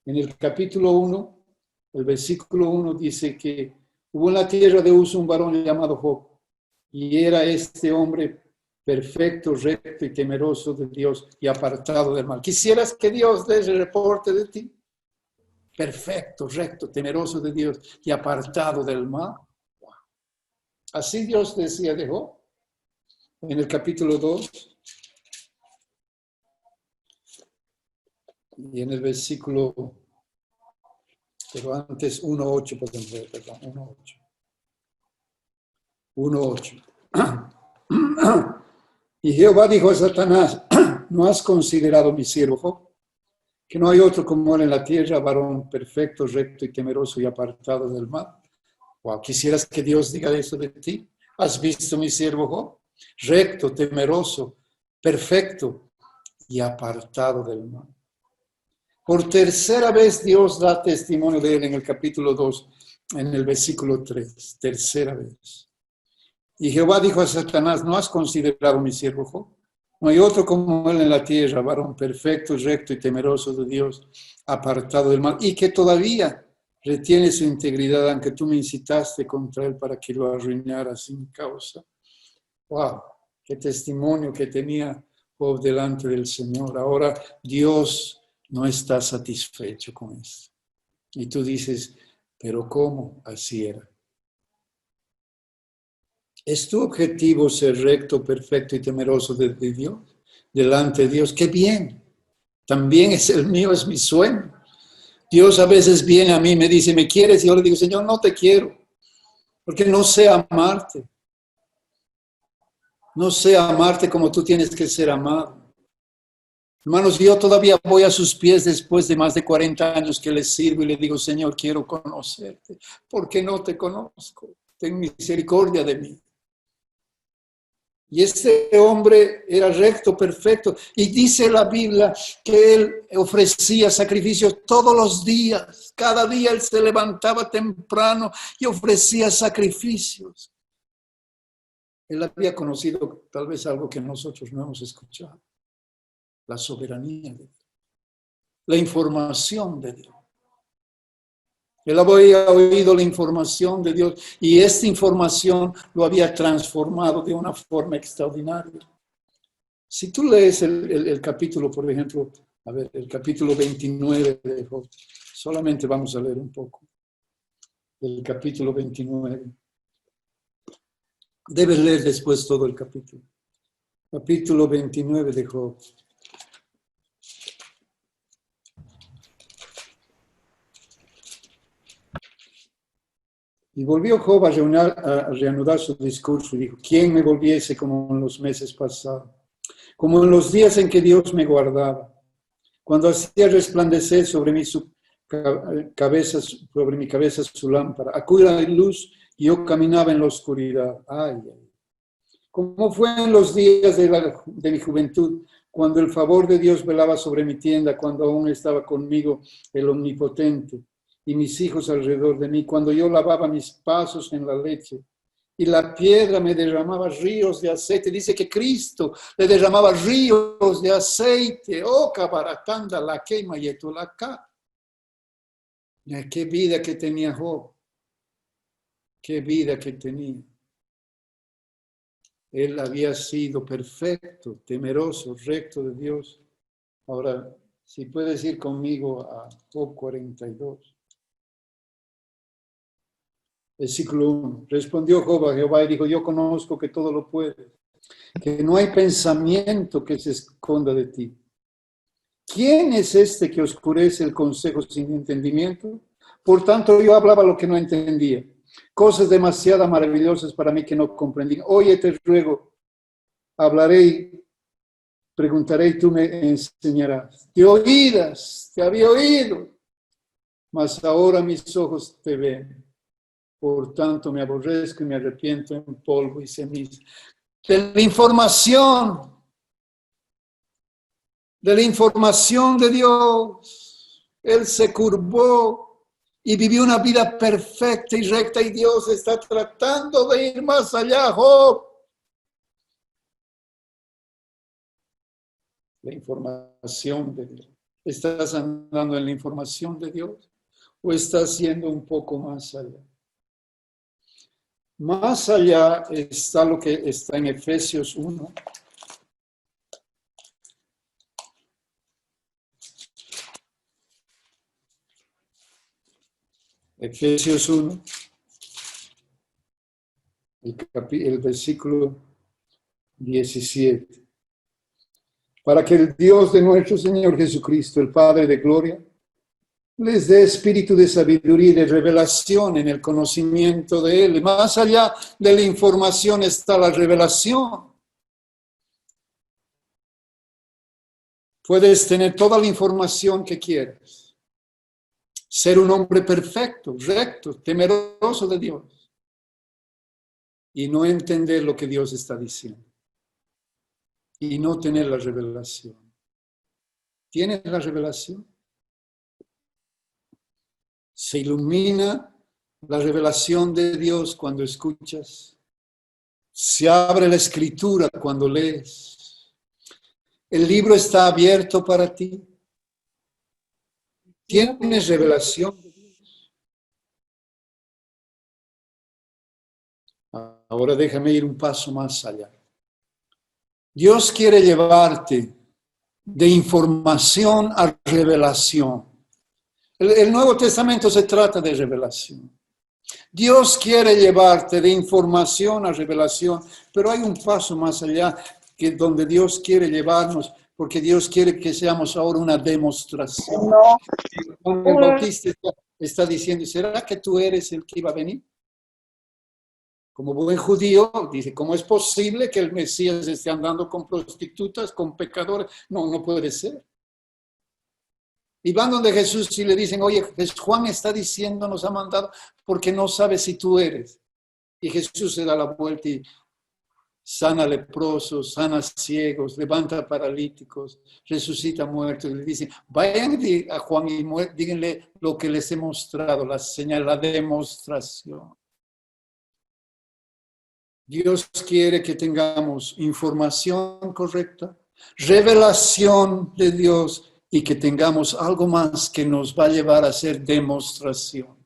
En el capítulo 1, el versículo 1 dice que hubo en la tierra de Uz un varón llamado Job, y era este hombre perfecto, recto y temeroso de Dios y apartado del mal. ¿Quisieras que Dios dé el reporte de ti? Perfecto, recto, temeroso de Dios y apartado del mal. Así Dios decía de Job. En el capítulo 2 y en el versículo, pero antes 1.8, podemos ver, perdón, 1.8. 1.8. Y Jehová dijo a Satanás, ¿no has considerado mi siervo Job? Que no hay otro como él en la tierra, varón perfecto, recto y temeroso y apartado del mal. Wow, ¿quisieras que Dios diga eso de ti? ¿Has visto mi siervo Job? Recto, temeroso, perfecto y apartado del mal. Por tercera vez Dios da testimonio de él en el capítulo 2, en el versículo 3. Tercera vez. Y Jehová dijo a Satanás, ¿no has considerado mi siervo Job? No hay otro como él en la tierra, varón perfecto, recto y temeroso de Dios, apartado del mal, y que todavía retiene su integridad, aunque tú me incitaste contra él para que lo arruinara sin causa. ¡Wow! ¡Qué testimonio que tenía Job delante del Señor! Ahora Dios no está satisfecho con esto. Y tú dices, ¿pero cómo? Así era. ¿Es tu objetivo ser recto, perfecto y temeroso de Dios? Delante de Dios, ¡qué bien! También es el mío, es mi sueño. Dios a veces viene a mí y me dice, ¿me quieres? Y yo le digo, Señor, no te quiero, porque no sé amarte. No sé amarte como tú tienes que ser amado. Hermanos, yo todavía voy a sus pies después de más de 40 años que les sirvo y le digo, Señor, quiero conocerte, porque no te conozco. Ten misericordia de mí. Y este hombre era recto, perfecto. Y dice la Biblia que él ofrecía sacrificios todos los días. Cada día él se levantaba temprano y ofrecía sacrificios. Él había conocido tal vez algo que nosotros no hemos escuchado. La soberanía de Dios. La información de Dios. Él había oído la información de Dios y esta información lo había transformado de una forma extraordinaria. Si tú lees el capítulo, por ejemplo, a ver, el capítulo 29 de Job, solamente vamos a leer un poco. El capítulo 29. Debes leer después todo el capítulo. Capítulo 29 de Job. Y volvió Job a reanudar su discurso y dijo, ¿quién me volviese como en los meses pasados? Como en los días en que Dios me guardaba, cuando hacía resplandecer sobre mi cabeza su lámpara, a cuya luz yo caminaba en la oscuridad. Ay, ay. Como fue en los días de mi juventud, cuando el favor de Dios velaba sobre mi tienda, cuando aún estaba conmigo el Omnipotente y mis hijos alrededor de mí, cuando yo lavaba mis pasos en la leche y la piedra me derramaba ríos de aceite. Dice que Cristo le derramaba ríos de aceite. Oh, cabaratanda, la quema y etulacá. Qué vida que tenía Job. Qué vida que tenía. Él había sido perfecto, temeroso, recto de Dios. Ahora, si puedes ir conmigo a Job 42. Versículo 1. Respondió Job a Jehová y dijo, yo conozco que todo lo puedes, que no hay pensamiento que se esconda de ti. ¿Quién es este que oscurece el consejo sin entendimiento? Por tanto, yo hablaba lo que no entendía. Cosas demasiado maravillosas para mí que no comprendí. Oye, te ruego, hablaré y preguntaré y tú me enseñarás. Te oídas, te había oído, mas ahora mis ojos te ven. Por tanto, me aborrezco y me arrepiento en polvo y ceniza. De la información de Dios, Él se curvó y vivió una vida perfecta y recta y Dios está tratando de ir más allá, Job. La información de Dios. ¿Estás andando en la información de Dios o estás yendo un poco más allá? Más allá está lo que está en Efesios 1. Efesios 1, el versículo 17. Para que el Dios de nuestro Señor Jesucristo, el Padre de gloria, les dé espíritu de sabiduría y de revelación en el conocimiento de Él. Y más allá de la información está la revelación. Puedes tener toda la información que quieras. Ser un hombre perfecto, recto, temeroso de Dios. Y no entender lo que Dios está diciendo. Y no tener la revelación. ¿Tienes la revelación? Se ilumina la revelación de Dios cuando escuchas. Se abre la escritura cuando lees. El libro está abierto para ti. ¿Tienes revelación de Dios? Ahora déjame ir un paso más allá. Dios quiere llevarte de información a revelación. El Nuevo Testamento se trata de revelación. Dios quiere llevarte de información a revelación, pero hay un paso más allá que donde Dios quiere llevarnos, porque Dios quiere que seamos ahora una demostración. Juan el Bautista está diciendo, ¿será que tú eres el que iba a venir? Como buen judío, dice, ¿cómo es posible que el Mesías esté andando con prostitutas, con pecadores? No puede ser. Y van donde Jesús y le dicen, oye, Juan está diciendo, nos ha mandado, porque no sabe si tú eres. Y Jesús se da la vuelta y sana leprosos, sana ciegos, levanta paralíticos, resucita muertos. Y le dicen, vayan a Juan y díganle lo que les he mostrado, la señal, la demostración. Dios quiere que tengamos información correcta, revelación de Dios y que tengamos algo más que nos va a llevar a hacer demostración.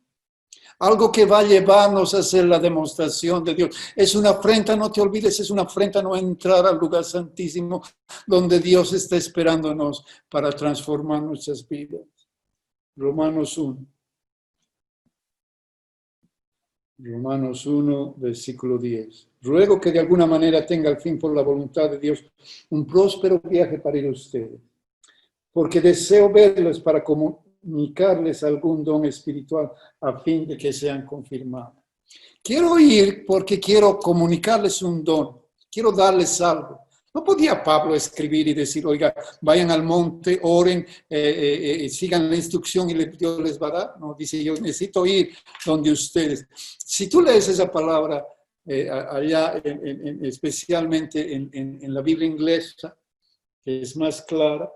Algo que va a llevarnos a hacer la demostración de Dios. Es una afrenta, no te olvides, es una afrenta no entrar al lugar santísimo donde Dios está esperándonos para transformar nuestras vidas. Romanos 1. Romanos 1, versículo 10. Ruego que de alguna manera tenga al fin por la voluntad de Dios un próspero viaje para ir a ustedes, porque deseo verlos para comunicarles algún don espiritual a fin de que sean confirmados. Quiero ir porque quiero comunicarles un don, quiero darles algo. No podía Pablo escribir y decir, oiga, vayan al monte, oren, sigan la instrucción y Dios les va a dar. No, dice, yo necesito ir donde ustedes. Si tú lees esa palabra allá, especialmente en la Biblia inglesa, que es más clara,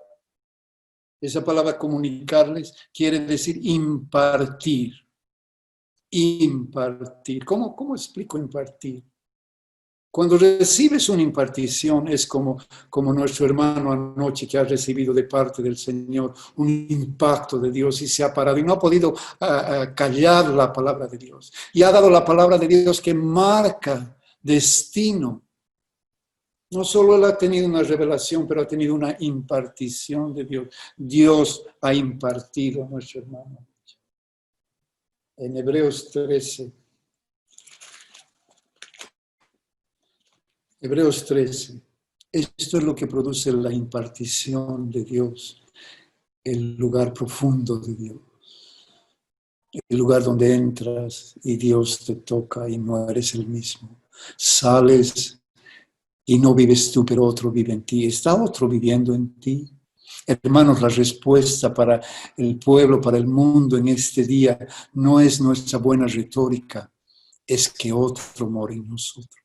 esa palabra comunicarles quiere decir impartir. Impartir. ¿Cómo explico impartir? Cuando recibes una impartición es como nuestro hermano anoche que ha recibido de parte del Señor un impacto de Dios y se ha parado y no ha podido callar la palabra de Dios. Y ha dado la palabra de Dios que marca destino. No solo él ha tenido una revelación, pero ha tenido una impartición de Dios. Dios ha impartido a nuestro hermano. En Hebreos 13. Hebreos 13. Esto es lo que produce la impartición de Dios, el lugar profundo de Dios, el lugar donde entras y Dios te toca y no eres el mismo. Sales y no vives tú, pero otro vive en ti. ¿Está otro viviendo en ti? Hermanos, la respuesta para el pueblo, para el mundo en este día no es nuestra buena retórica, es que otro mora en nosotros.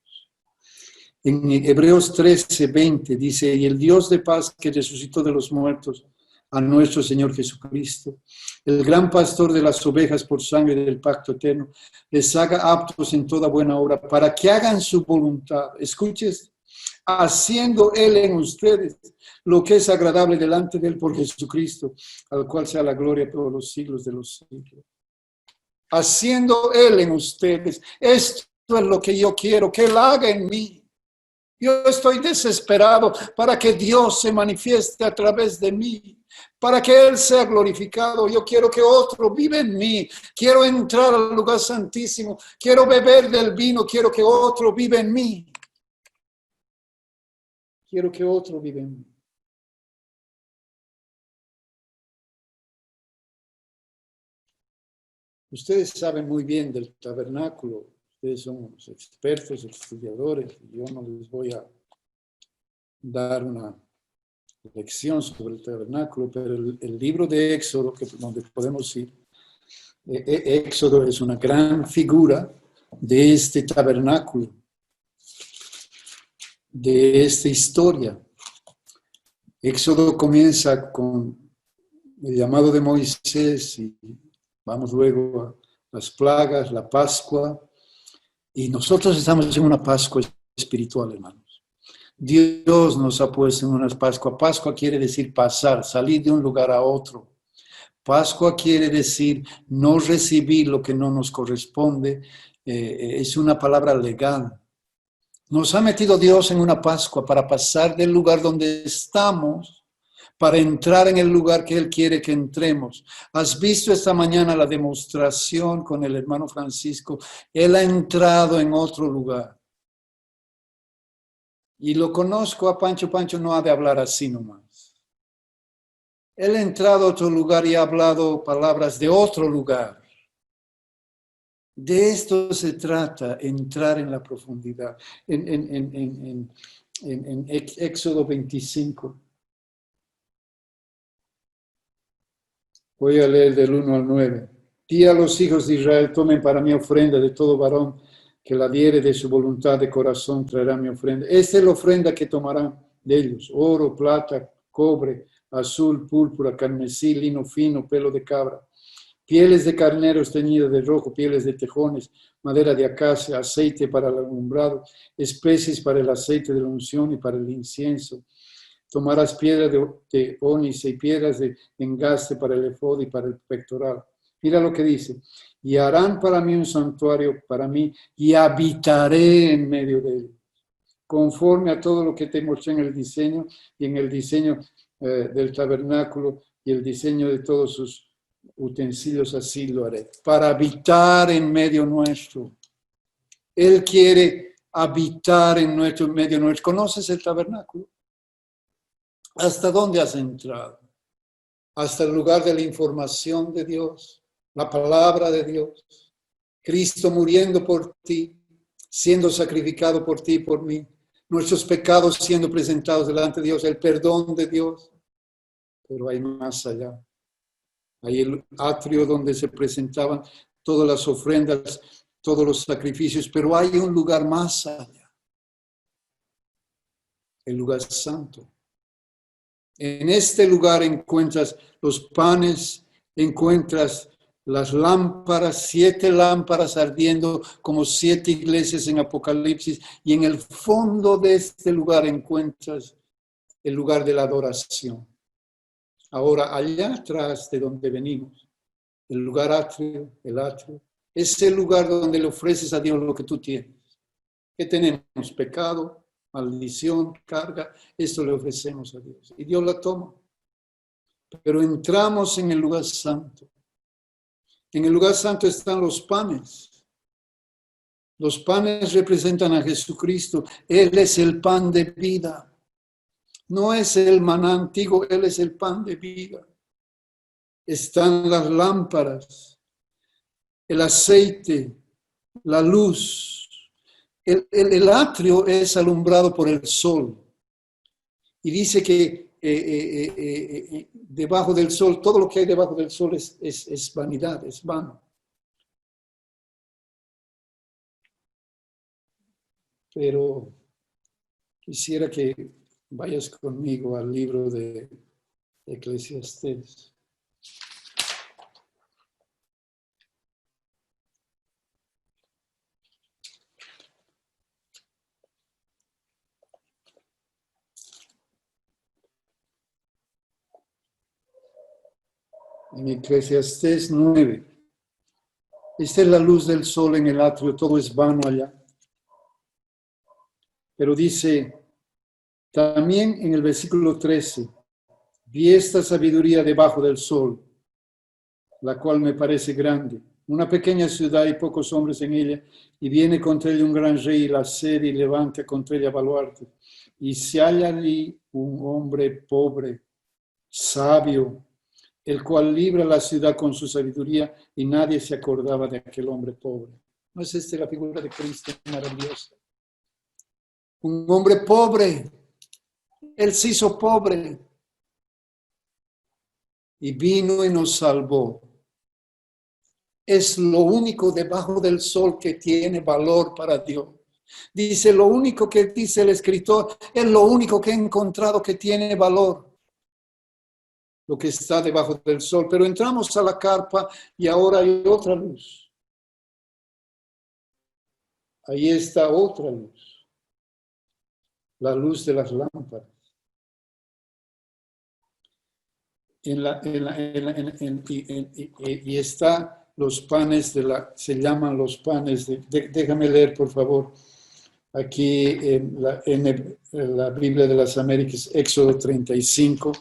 En Hebreos 13, 20 dice, y el Dios de paz que resucitó de los muertos a nuestro Señor Jesucristo, el gran pastor de las ovejas por sangre del pacto eterno, les haga aptos en toda buena obra para que hagan su voluntad. Escuches, haciendo Él en ustedes lo que es agradable delante de Él por Jesucristo, al cual sea la gloria todos los siglos de los siglos. Haciendo Él en ustedes. Esto es lo que yo quiero, que Él haga en mí. Yo estoy desesperado para que Dios se manifieste a través de mí, para que Él sea glorificado. Yo quiero que otro viva en mí. Quiero entrar al lugar santísimo. Quiero beber del vino. Quiero que otro viva en mí. Quiero que otro viva en mí. Ustedes saben muy bien del tabernáculo. Ustedes son los expertos, estudiadores. Yo no les voy a dar una lección sobre el tabernáculo, pero el libro de Éxodo, donde podemos ir, Éxodo es una gran figura de este tabernáculo, de esta historia. Éxodo comienza con el llamado de Moisés y vamos luego a las plagas, la Pascua. Y nosotros estamos en una Pascua espiritual, hermanos. Dios nos ha puesto en una Pascua. Pascua quiere decir pasar, salir de un lugar a otro. Pascua quiere decir no recibir lo que no nos corresponde. Es una palabra legal. Nos ha metido Dios en una Pascua para pasar del lugar donde estamos para entrar en el lugar que Él quiere que entremos. ¿Has visto esta mañana la demostración con el hermano Francisco? Él ha entrado en otro lugar. Y lo conozco a Pancho. Pancho no ha de hablar así nomás. Él ha entrado a otro lugar y ha hablado palabras de otro lugar. De esto se trata, entrar en la profundidad. En Éxodo 25. Voy a leer del 1 al 9. Di a los hijos de Israel, tomen para mí ofrenda de todo varón que la diere de su voluntad de corazón, traerá mi ofrenda. Esta es la ofrenda que tomarán de ellos: oro, plata, cobre, azul, púrpura, carmesí, lino fino, pelo de cabra, pieles de carneros teñidas de rojo, pieles de tejones, madera de acacia, aceite para el alumbrado, especies para el aceite de la unción y para el incienso. Tomarás piedras de ónice y piedras de engaste para el efod y para el pectoral. Mira lo que dice. Y harán para mí un santuario para mí y habitaré en medio de él. Conforme a todo lo que te mostré en el diseño y en el diseño del tabernáculo y el diseño de todos sus utensilios, así lo haré. Para habitar en medio nuestro. Él quiere habitar en nuestro medio nuestro. ¿Conoces el tabernáculo? ¿Hasta dónde has entrado? Hasta el lugar de la información de Dios, la palabra de Dios, Cristo muriendo por ti, siendo sacrificado por ti y por mí, nuestros pecados siendo presentados delante de Dios, el perdón de Dios. Pero hay más allá. Hay el atrio donde se presentaban todas las ofrendas, todos los sacrificios, pero hay un lugar más allá. El lugar santo. En este lugar encuentras los panes, encuentras las lámparas, 7 lámparas ardiendo como 7 iglesias en Apocalipsis, y en el fondo de este lugar encuentras el lugar de la adoración. Ahora, allá atrás de donde venimos, el lugar atrio, el atrio, es el lugar donde le ofreces a Dios lo que tú tienes. ¿Qué tenemos? Pecado, maldición, carga, esto le ofrecemos a Dios. Y Dios la toma. Pero entramos en el lugar santo. En el lugar santo están los panes. Los panes representan a Jesucristo. Él es el pan de vida. No es el maná antiguo, Él es el pan de vida. Están las lámparas, el aceite, la luz. El atrio es alumbrado por el sol. Y dice que debajo del sol, todo lo que hay debajo del sol es vanidad, es vano. Pero quisiera que vayas conmigo al libro de Eclesiastés. En Eclesiastés 9. Esta es la luz del sol en el atrio, todo es vano allá. Pero dice, también en el versículo 13, vi esta sabiduría debajo del sol, la cual me parece grande. Una pequeña ciudad y pocos hombres en ella, y viene contra ella un gran rey y la sede y levanta contra ella baluarte. Y se halla allí un hombre pobre, sabio, el cual libra la ciudad con su sabiduría, y nadie se acordaba de aquel hombre pobre. ¿No es esta la figura de Cristo maravillosa? Un hombre pobre, Él se hizo pobre y vino y nos salvó. Es lo único debajo del sol que tiene valor para Dios. Dice, lo único que dice el escritor, es lo único que he encontrado que tiene valor. Lo que está debajo del sol. Pero entramos a la carpa y ahora hay otra luz. Ahí está otra luz. La luz de las lámparas. Y está los panes se llaman los panes déjame leer por favor aquí en la Biblia de las Américas, Éxodo 35.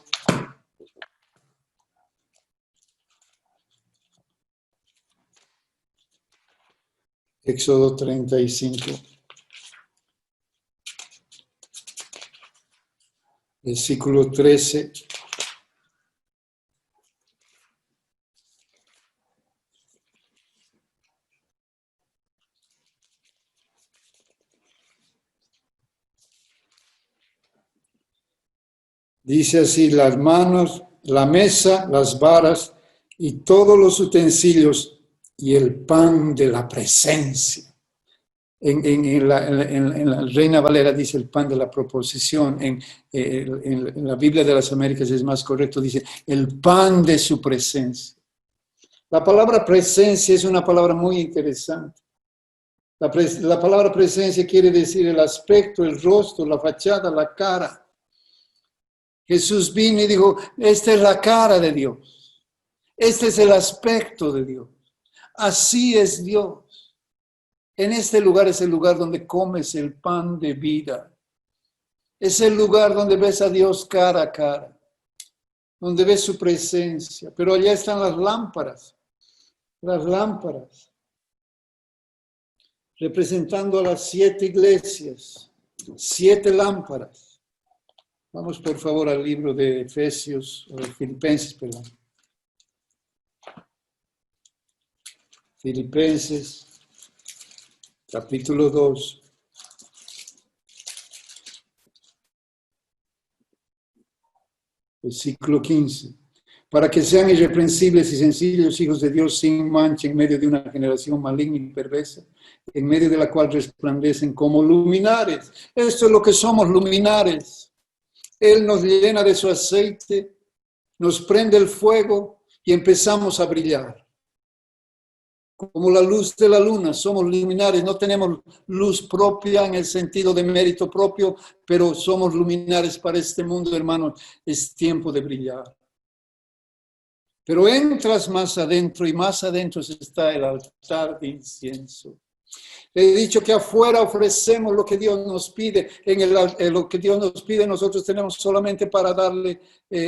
Éxodo 35. Versículo 13. Dice así, las manos, la mesa, las varas y todos los utensilios y el pan de la presencia. En la Reina Valera dice el pan de la proposición. En la Biblia de las Américas es más correcto, dice el pan de su presencia. La palabra presencia es una palabra muy interesante. La palabra presencia quiere decir el aspecto, el rostro, la fachada, la cara. Jesús vino y dijo, esta es la cara de Dios. Este es el aspecto de Dios. Así es Dios. En este lugar es el lugar donde comes el pan de vida. Es el lugar donde ves a Dios cara a cara, donde ves su presencia. Pero allá están las lámparas, representando a las 7 iglesias, 7 lámparas. Vamos por favor al libro de Efesios, o de Filipenses, perdón. Filipenses, capítulo 2. Versículo 15. Para que sean irreprensibles y sencillos hijos de Dios sin mancha en medio de una generación maligna y perversa, en medio de la cual resplandecen como luminares. Esto es lo que somos, luminares. Él nos llena de su aceite, nos prende el fuego y empezamos a brillar. Como la luz de la luna, somos luminares, no tenemos luz propia en el sentido de mérito propio, pero somos luminares para este mundo, hermanos. Es tiempo de brillar. Pero entras más adentro y más adentro está el altar de incienso. Le he dicho que afuera ofrecemos lo que Dios nos pide. Lo que Dios nos pide nosotros tenemos solamente para darle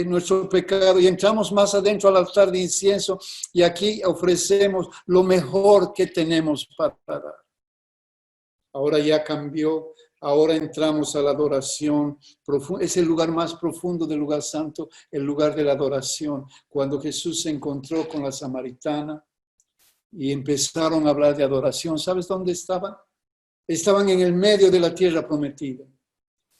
nuestro pecado. Y entramos más adentro al altar de incienso y aquí ofrecemos lo mejor que tenemos para dar. Ahora ya cambió. Ahora entramos a la adoración profunda. Es el lugar más profundo del lugar santo, el lugar de la adoración. Cuando Jesús se encontró con la samaritana y empezaron a hablar de adoración, ¿sabes dónde estaban? Estaban en el medio de la tierra prometida,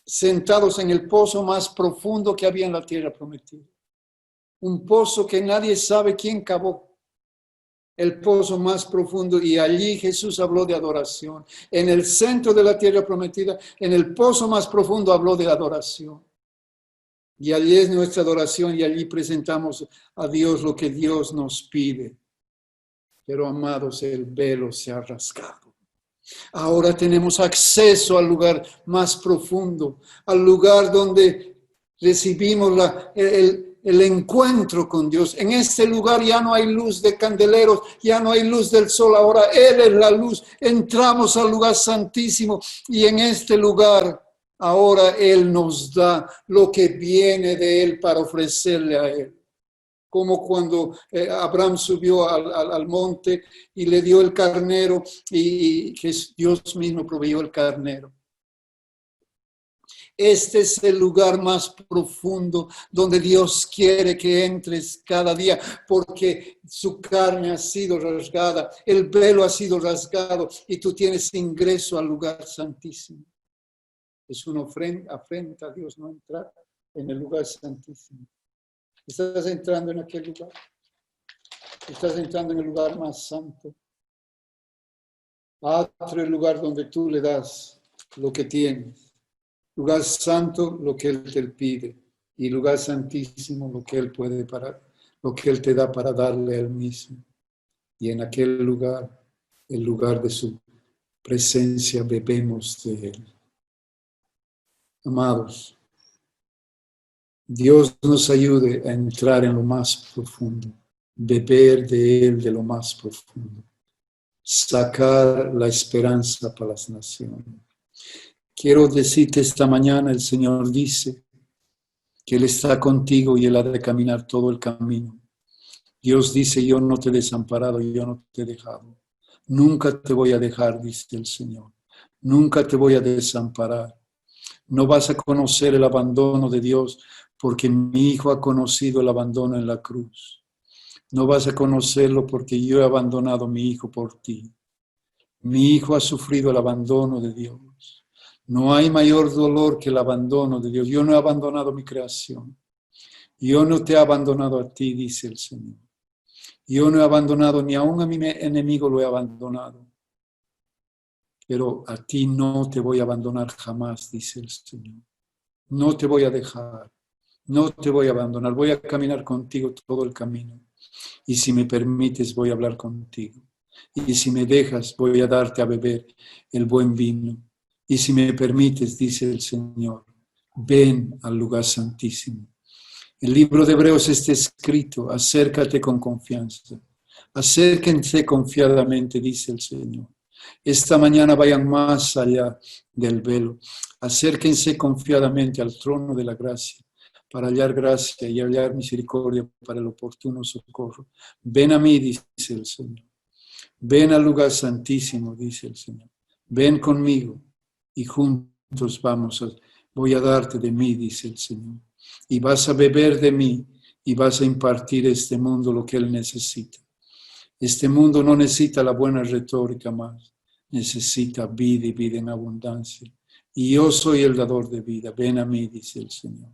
sentados en el pozo más profundo que había en la tierra prometida. Un pozo que nadie sabe quién cavó. El pozo más profundo, y allí Jesús habló de adoración. En el centro de la tierra prometida, en el pozo más profundo habló de adoración. Y allí es nuestra adoración y allí presentamos a Dios lo que Dios nos pide. Pero amados, el velo se ha rasgado. Ahora tenemos acceso al lugar más profundo, al lugar donde recibimos el encuentro con Dios. En este lugar ya no hay luz de candeleros, ya no hay luz del sol, ahora Él es la luz. Entramos al lugar santísimo y en este lugar ahora Él nos da lo que viene de Él para ofrecerle a Él. Como cuando Abraham subió al monte y le dio el carnero y que Dios mismo proveyó el carnero. Este es el lugar más profundo donde Dios quiere que entres cada día, porque su carne ha sido rasgada, el velo ha sido rasgado y tú tienes ingreso al lugar santísimo. Es una afrenta a Dios no entrar en el lugar santísimo. Estás entrando en aquel lugar. Estás entrando en el lugar más santo. Otro el lugar donde tú le das lo que tienes. Lugar santo, lo que Él te pide. Y lugar santísimo, lo que Él lo que Él te da para darle a Él mismo. Y en aquel lugar, el lugar de su presencia, bebemos de Él. Amados, Dios nos ayude a entrar en lo más profundo, beber de Él de lo más profundo, sacar la esperanza para las naciones. Quiero decirte esta mañana, el Señor dice que Él está contigo y Él ha de caminar todo el camino. Dios dice, yo no te he desamparado, yo no te he dejado. Nunca te voy a dejar, dice el Señor. Nunca te voy a desamparar. No vas a conocer el abandono de Dios porque mi Hijo ha conocido el abandono en la cruz. No vas a conocerlo porque yo he abandonado a mi Hijo por ti. Mi Hijo ha sufrido el abandono de Dios. No hay mayor dolor que el abandono de Dios. Yo no he abandonado mi creación. Yo no te he abandonado a ti, dice el Señor. Yo no he abandonado, ni aún a mi enemigo lo he abandonado. Pero a ti no te voy a abandonar jamás, dice el Señor. No te voy a dejar. No te voy a abandonar. Voy a caminar contigo todo el camino. Y si me permites, voy a hablar contigo. Y si me dejas, voy a darte a beber el buen vino. Y si me permites, dice el Señor, ven al lugar santísimo. El libro de Hebreos está escrito, acércate con confianza. Acérquense confiadamente, dice el Señor. Esta mañana vayan más allá del velo. Acérquense confiadamente al trono de la gracia para hallar gracia y hallar misericordia para el oportuno socorro. Ven a mí, dice el Señor. Ven al lugar santísimo, dice el Señor. Ven conmigo y juntos voy a darte de mí, dice el Señor. Y vas a beber de mí y vas a impartir a este mundo lo que él necesita. Este mundo no necesita la buena retórica más, necesita vida y vida en abundancia. Y yo soy el dador de vida. Ven a mí, dice el Señor,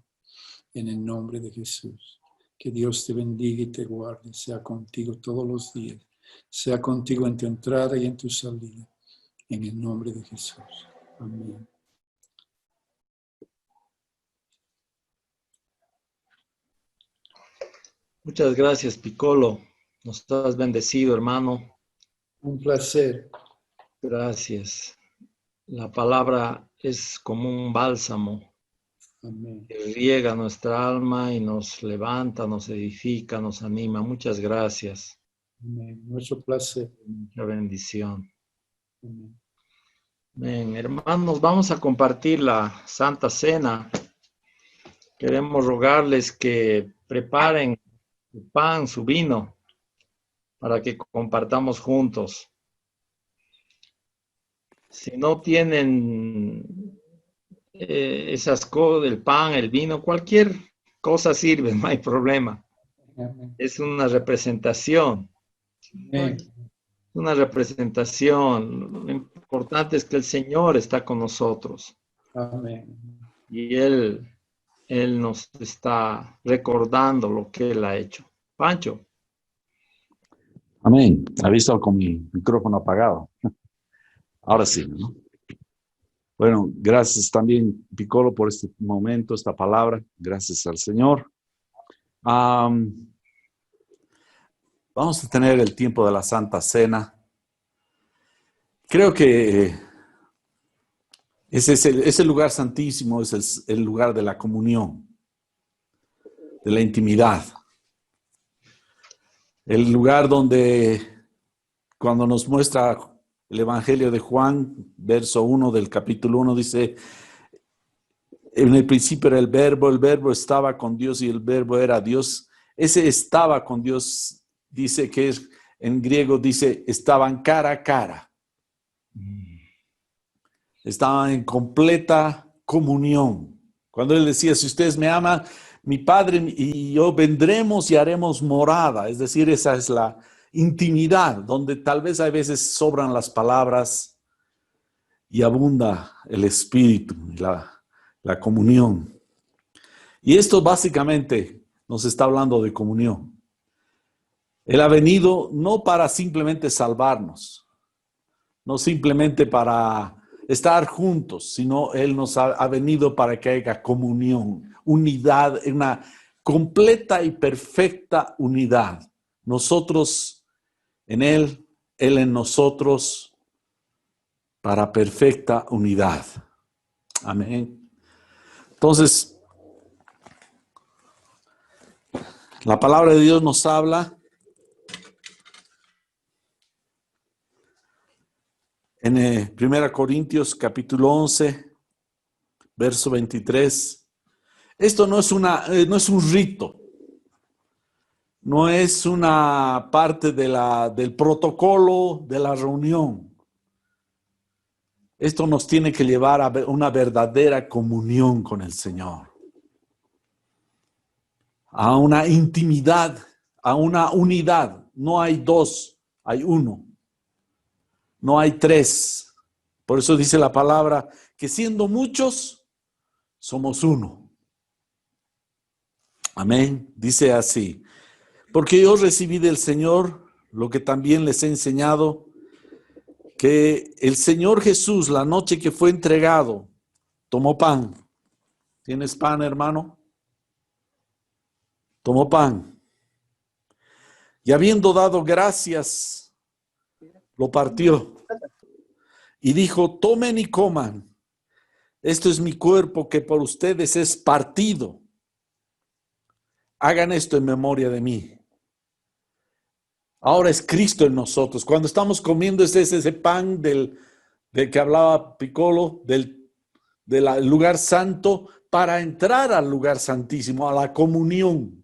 en el nombre de Jesús. Que Dios te bendiga y te guarde, sea contigo todos los días, sea contigo en tu entrada y en tu salida, en el nombre de Jesús. Amén. Muchas gracias, Piccolo. Nos has bendecido, hermano. Un placer. Gracias. La palabra es como un bálsamo Amén. que riega nuestra alma y nos levanta, nos edifica, nos anima. Muchas gracias. Amén. Mucho placer. Mucha bendición. Amén. Bien, hermanos, vamos a compartir la Santa Cena. Queremos rogarles que preparen su pan, su vino, para que compartamos juntos. Si no tienen esas cosas, el pan, el vino, cualquier cosa sirve, no hay problema. Amén. Es una representación. Amén. Una representación. Lo importante es que el Señor está con nosotros Amén. y Él nos está recordando lo que Él ha hecho. Pancho. Amén. Aviso con mi micrófono apagado. Ahora sí, ¿no? Bueno, gracias también, Piccolo, por este momento, esta palabra. Gracias al Señor. Vamos a tener el tiempo de la Santa Cena. Creo que ese lugar santísimo es el lugar de la comunión, de la intimidad. El lugar donde, cuando nos muestra el Evangelio de Juan, verso 1 del capítulo 1, dice, en el principio era el verbo estaba con Dios y el verbo era Dios. Ese estaba con Dios, dice que es, en griego dice, estaban cara a cara. Estaban en completa comunión. Cuando él decía, si ustedes me aman, mi Padre y yo vendremos y haremos morada. Es decir, esa es la intimidad, donde tal vez a veces sobran las palabras y abunda el espíritu, la comunión. Y esto básicamente nos está hablando de comunión. Él ha venido no para simplemente salvarnos, no simplemente para estar juntos, sino Él nos ha venido para que haya comunión, unidad, una completa y perfecta unidad. Nosotros en Él, Él en nosotros, para perfecta unidad. Amén. Entonces, la palabra de Dios nos habla en 1 Corintios capítulo 11, verso 23. Esto no es un rito. No es una parte del protocolo de la reunión. Esto nos tiene que llevar a una verdadera comunión con el Señor. A una intimidad, a una unidad. No hay dos, hay uno. No hay tres. Por eso dice la palabra que siendo muchos, somos uno. Amén. Dice así. Porque yo recibí del Señor lo que también les he enseñado, que el Señor Jesús, la noche que fue entregado, tomó pan. ¿Tienes pan, hermano? Tomó pan. Y habiendo dado gracias, lo partió y dijo: tomen y coman. Esto es mi cuerpo que por ustedes es partido. Hagan esto en memoria de mí. Ahora es Cristo en nosotros. Cuando estamos comiendo ese pan del que hablaba Piccolo, del lugar santo, para entrar al lugar santísimo, a la comunión.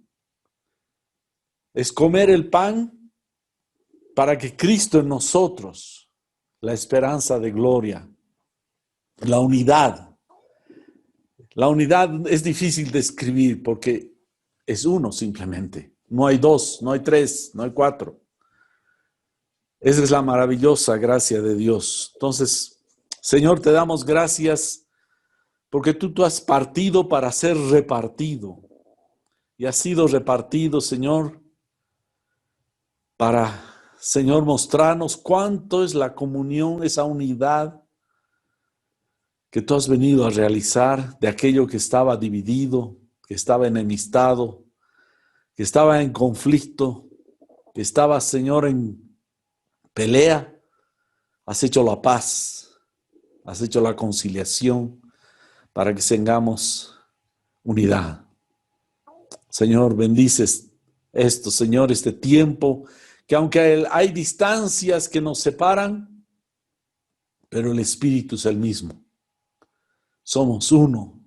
Es comer el pan para que Cristo en nosotros, la esperanza de gloria, la unidad. La unidad es difícil de escribir porque es uno simplemente. No hay dos, no hay tres, no hay cuatro. Esa es la maravillosa gracia de Dios. Entonces, Señor, te damos gracias porque tú has partido para ser repartido. Y has sido repartido, Señor, para, Señor, mostrarnos cuánto es la comunión, esa unidad que tú has venido a realizar de aquello que estaba dividido, que estaba enemistado, que estaba en conflicto, que estaba, Señor, en pelea. Has hecho la paz, has hecho la conciliación para que tengamos unidad. Señor, bendices esto, Señor, este tiempo, que aunque hay distancias que nos separan, pero el Espíritu es el mismo. Somos uno,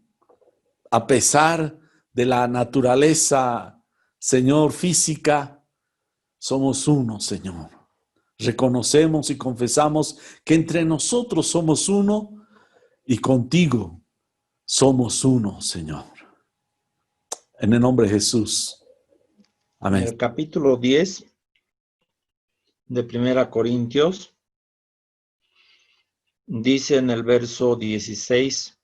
a pesar de la naturaleza, Señor, física, somos uno, Señor. Reconocemos y confesamos que entre nosotros somos uno y contigo somos uno, Señor. En el nombre de Jesús. Amén. En el capítulo 10 de 1 Corintios, dice en el verso 16: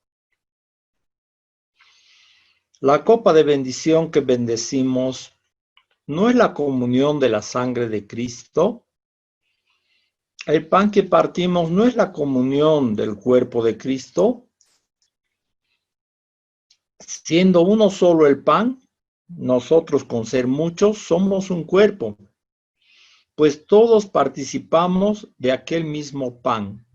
la copa de bendición que bendecimos, ¿no es la comunión de la sangre de Cristo? ¿El pan que partimos no es la comunión del cuerpo de Cristo? Siendo uno solo el pan, nosotros con ser muchos somos un cuerpo, pues todos participamos de aquel mismo pan.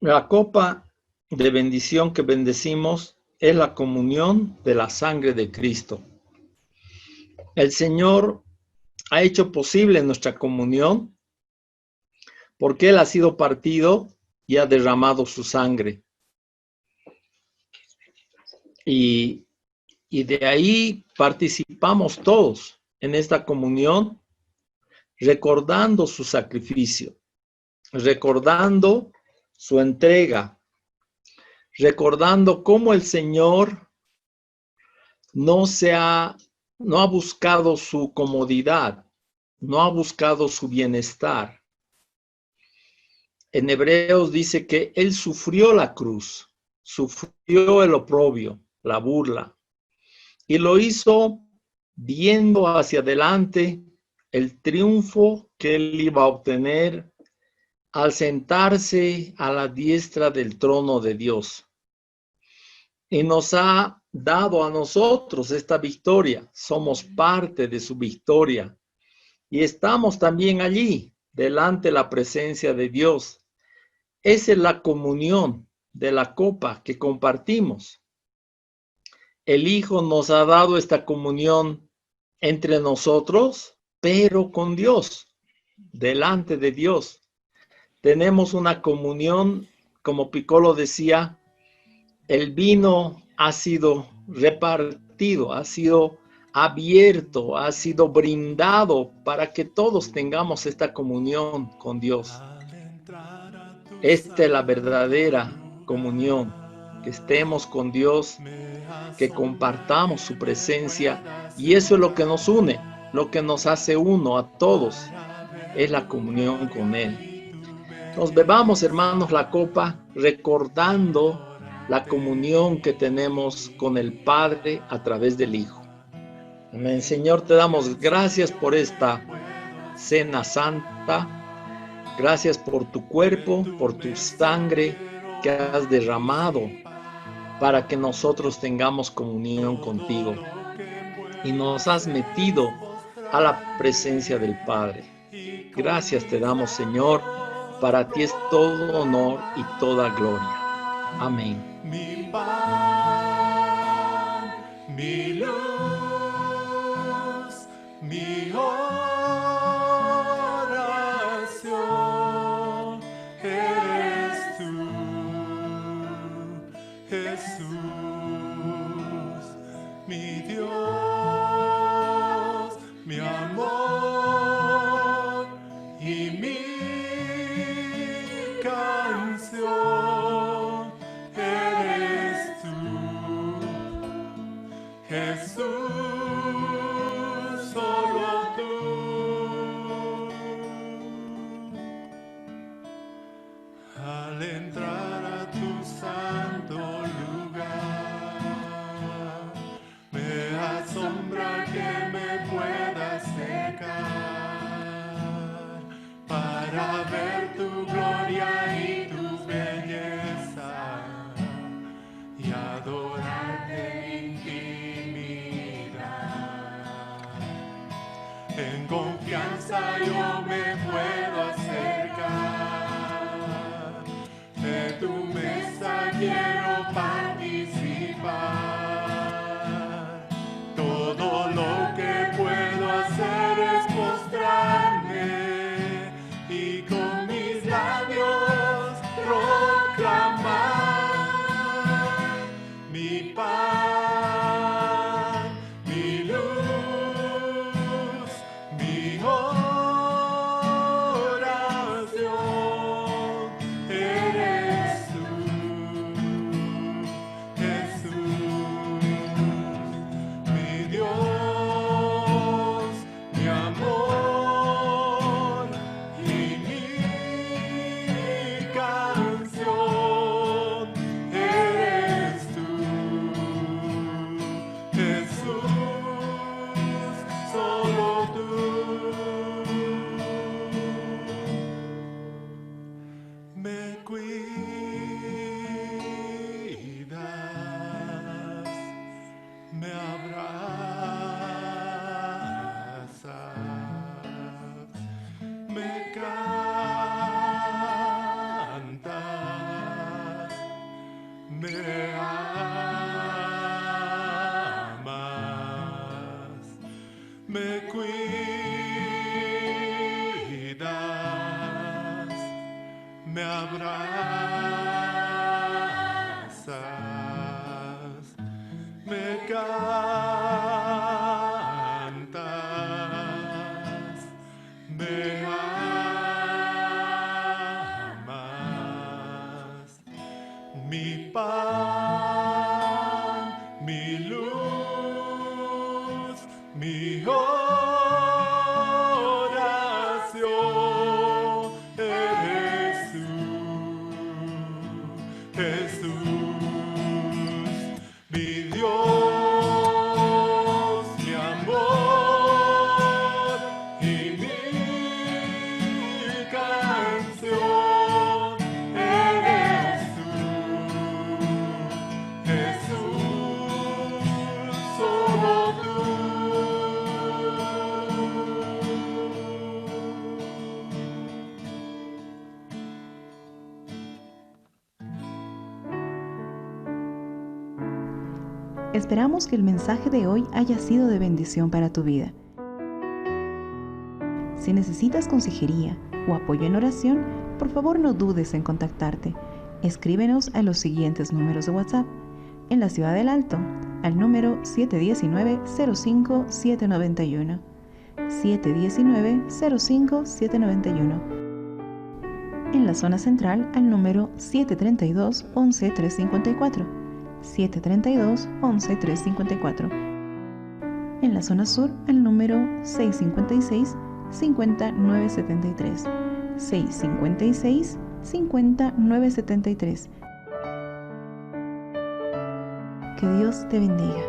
La copa de bendición que bendecimos es la comunión de la sangre de Cristo. El Señor ha hecho posible nuestra comunión porque Él ha sido partido y ha derramado su sangre. Y de ahí participamos todos en esta comunión, recordando su sacrificio, recordando su entrega, recordando cómo el Señor no ha buscado su comodidad, no ha buscado su bienestar. En Hebreos dice que Él sufrió la cruz, sufrió el oprobio, la burla, y lo hizo viendo hacia adelante el triunfo que Él iba a obtener al sentarse a la diestra del trono de Dios. Y nos ha dado a nosotros esta victoria. Somos parte de su victoria. Y estamos también allí, delante de la presencia de Dios. Esa es la comunión de la copa que compartimos. El Hijo nos ha dado esta comunión entre nosotros, pero con Dios, delante de Dios. Tenemos una comunión, como Piccolo decía, el vino ha sido repartido, ha sido abierto, ha sido brindado para que todos tengamos esta comunión con Dios. Esta es la verdadera comunión, que estemos con Dios, que compartamos su presencia, y eso es lo que nos une, lo que nos hace uno a todos, es la comunión con Él. Nos bebamos, hermanos, la copa recordando la comunión que tenemos con el Padre a través del Hijo. Amén. Señor, te damos gracias por esta cena santa. Gracias por tu cuerpo, por tu sangre que has derramado para que nosotros tengamos comunión contigo. y nos has metido a la presencia del Padre. Gracias te damos, Señor. Para ti es todo honor y toda gloria. Amén. Mi pan, mi luz, mi oración, eres tú, Jesús, mi Dios, mi amor y mi canción. Eres tú, Jesús, solo tú. Al entrar a tu santo lugar, me asombra que me puedas cegar para ver tu gloria y tu belleza y adorarte en intimidad. En confianza yo me puedo acercar, de tu mesa quiero participar. Todo lo que puedo hacer es postrarme y con mis labios proclamar mi pan, mi luz, mi oración. Eres tú, Jesús, mi Dios, mi amor y mi canción. Eres tú, Jesús, solo tú. Me cuidas, me abrazas, me cantas, me amas, me cuidas, me abrazas, me cantas, me amas. Mi pan, mi luz, mi oración. Eres tú, Jesús, mi Dios, mi amor y mi canción. Eres tú, Jesús, solo tú. Esperamos que el mensaje de hoy haya sido de bendición para tu vida. Si necesitas consejería o apoyo en oración, por favor no dudes en contactarte. Escríbenos a los siguientes números de WhatsApp. En la Ciudad del Alto, al número 719-05-791. 719-05-791. En la zona central, al número 732-11-354. 732-11-354. En la zona sur, al número 656-5973. 656-5973. Que Dios te bendiga.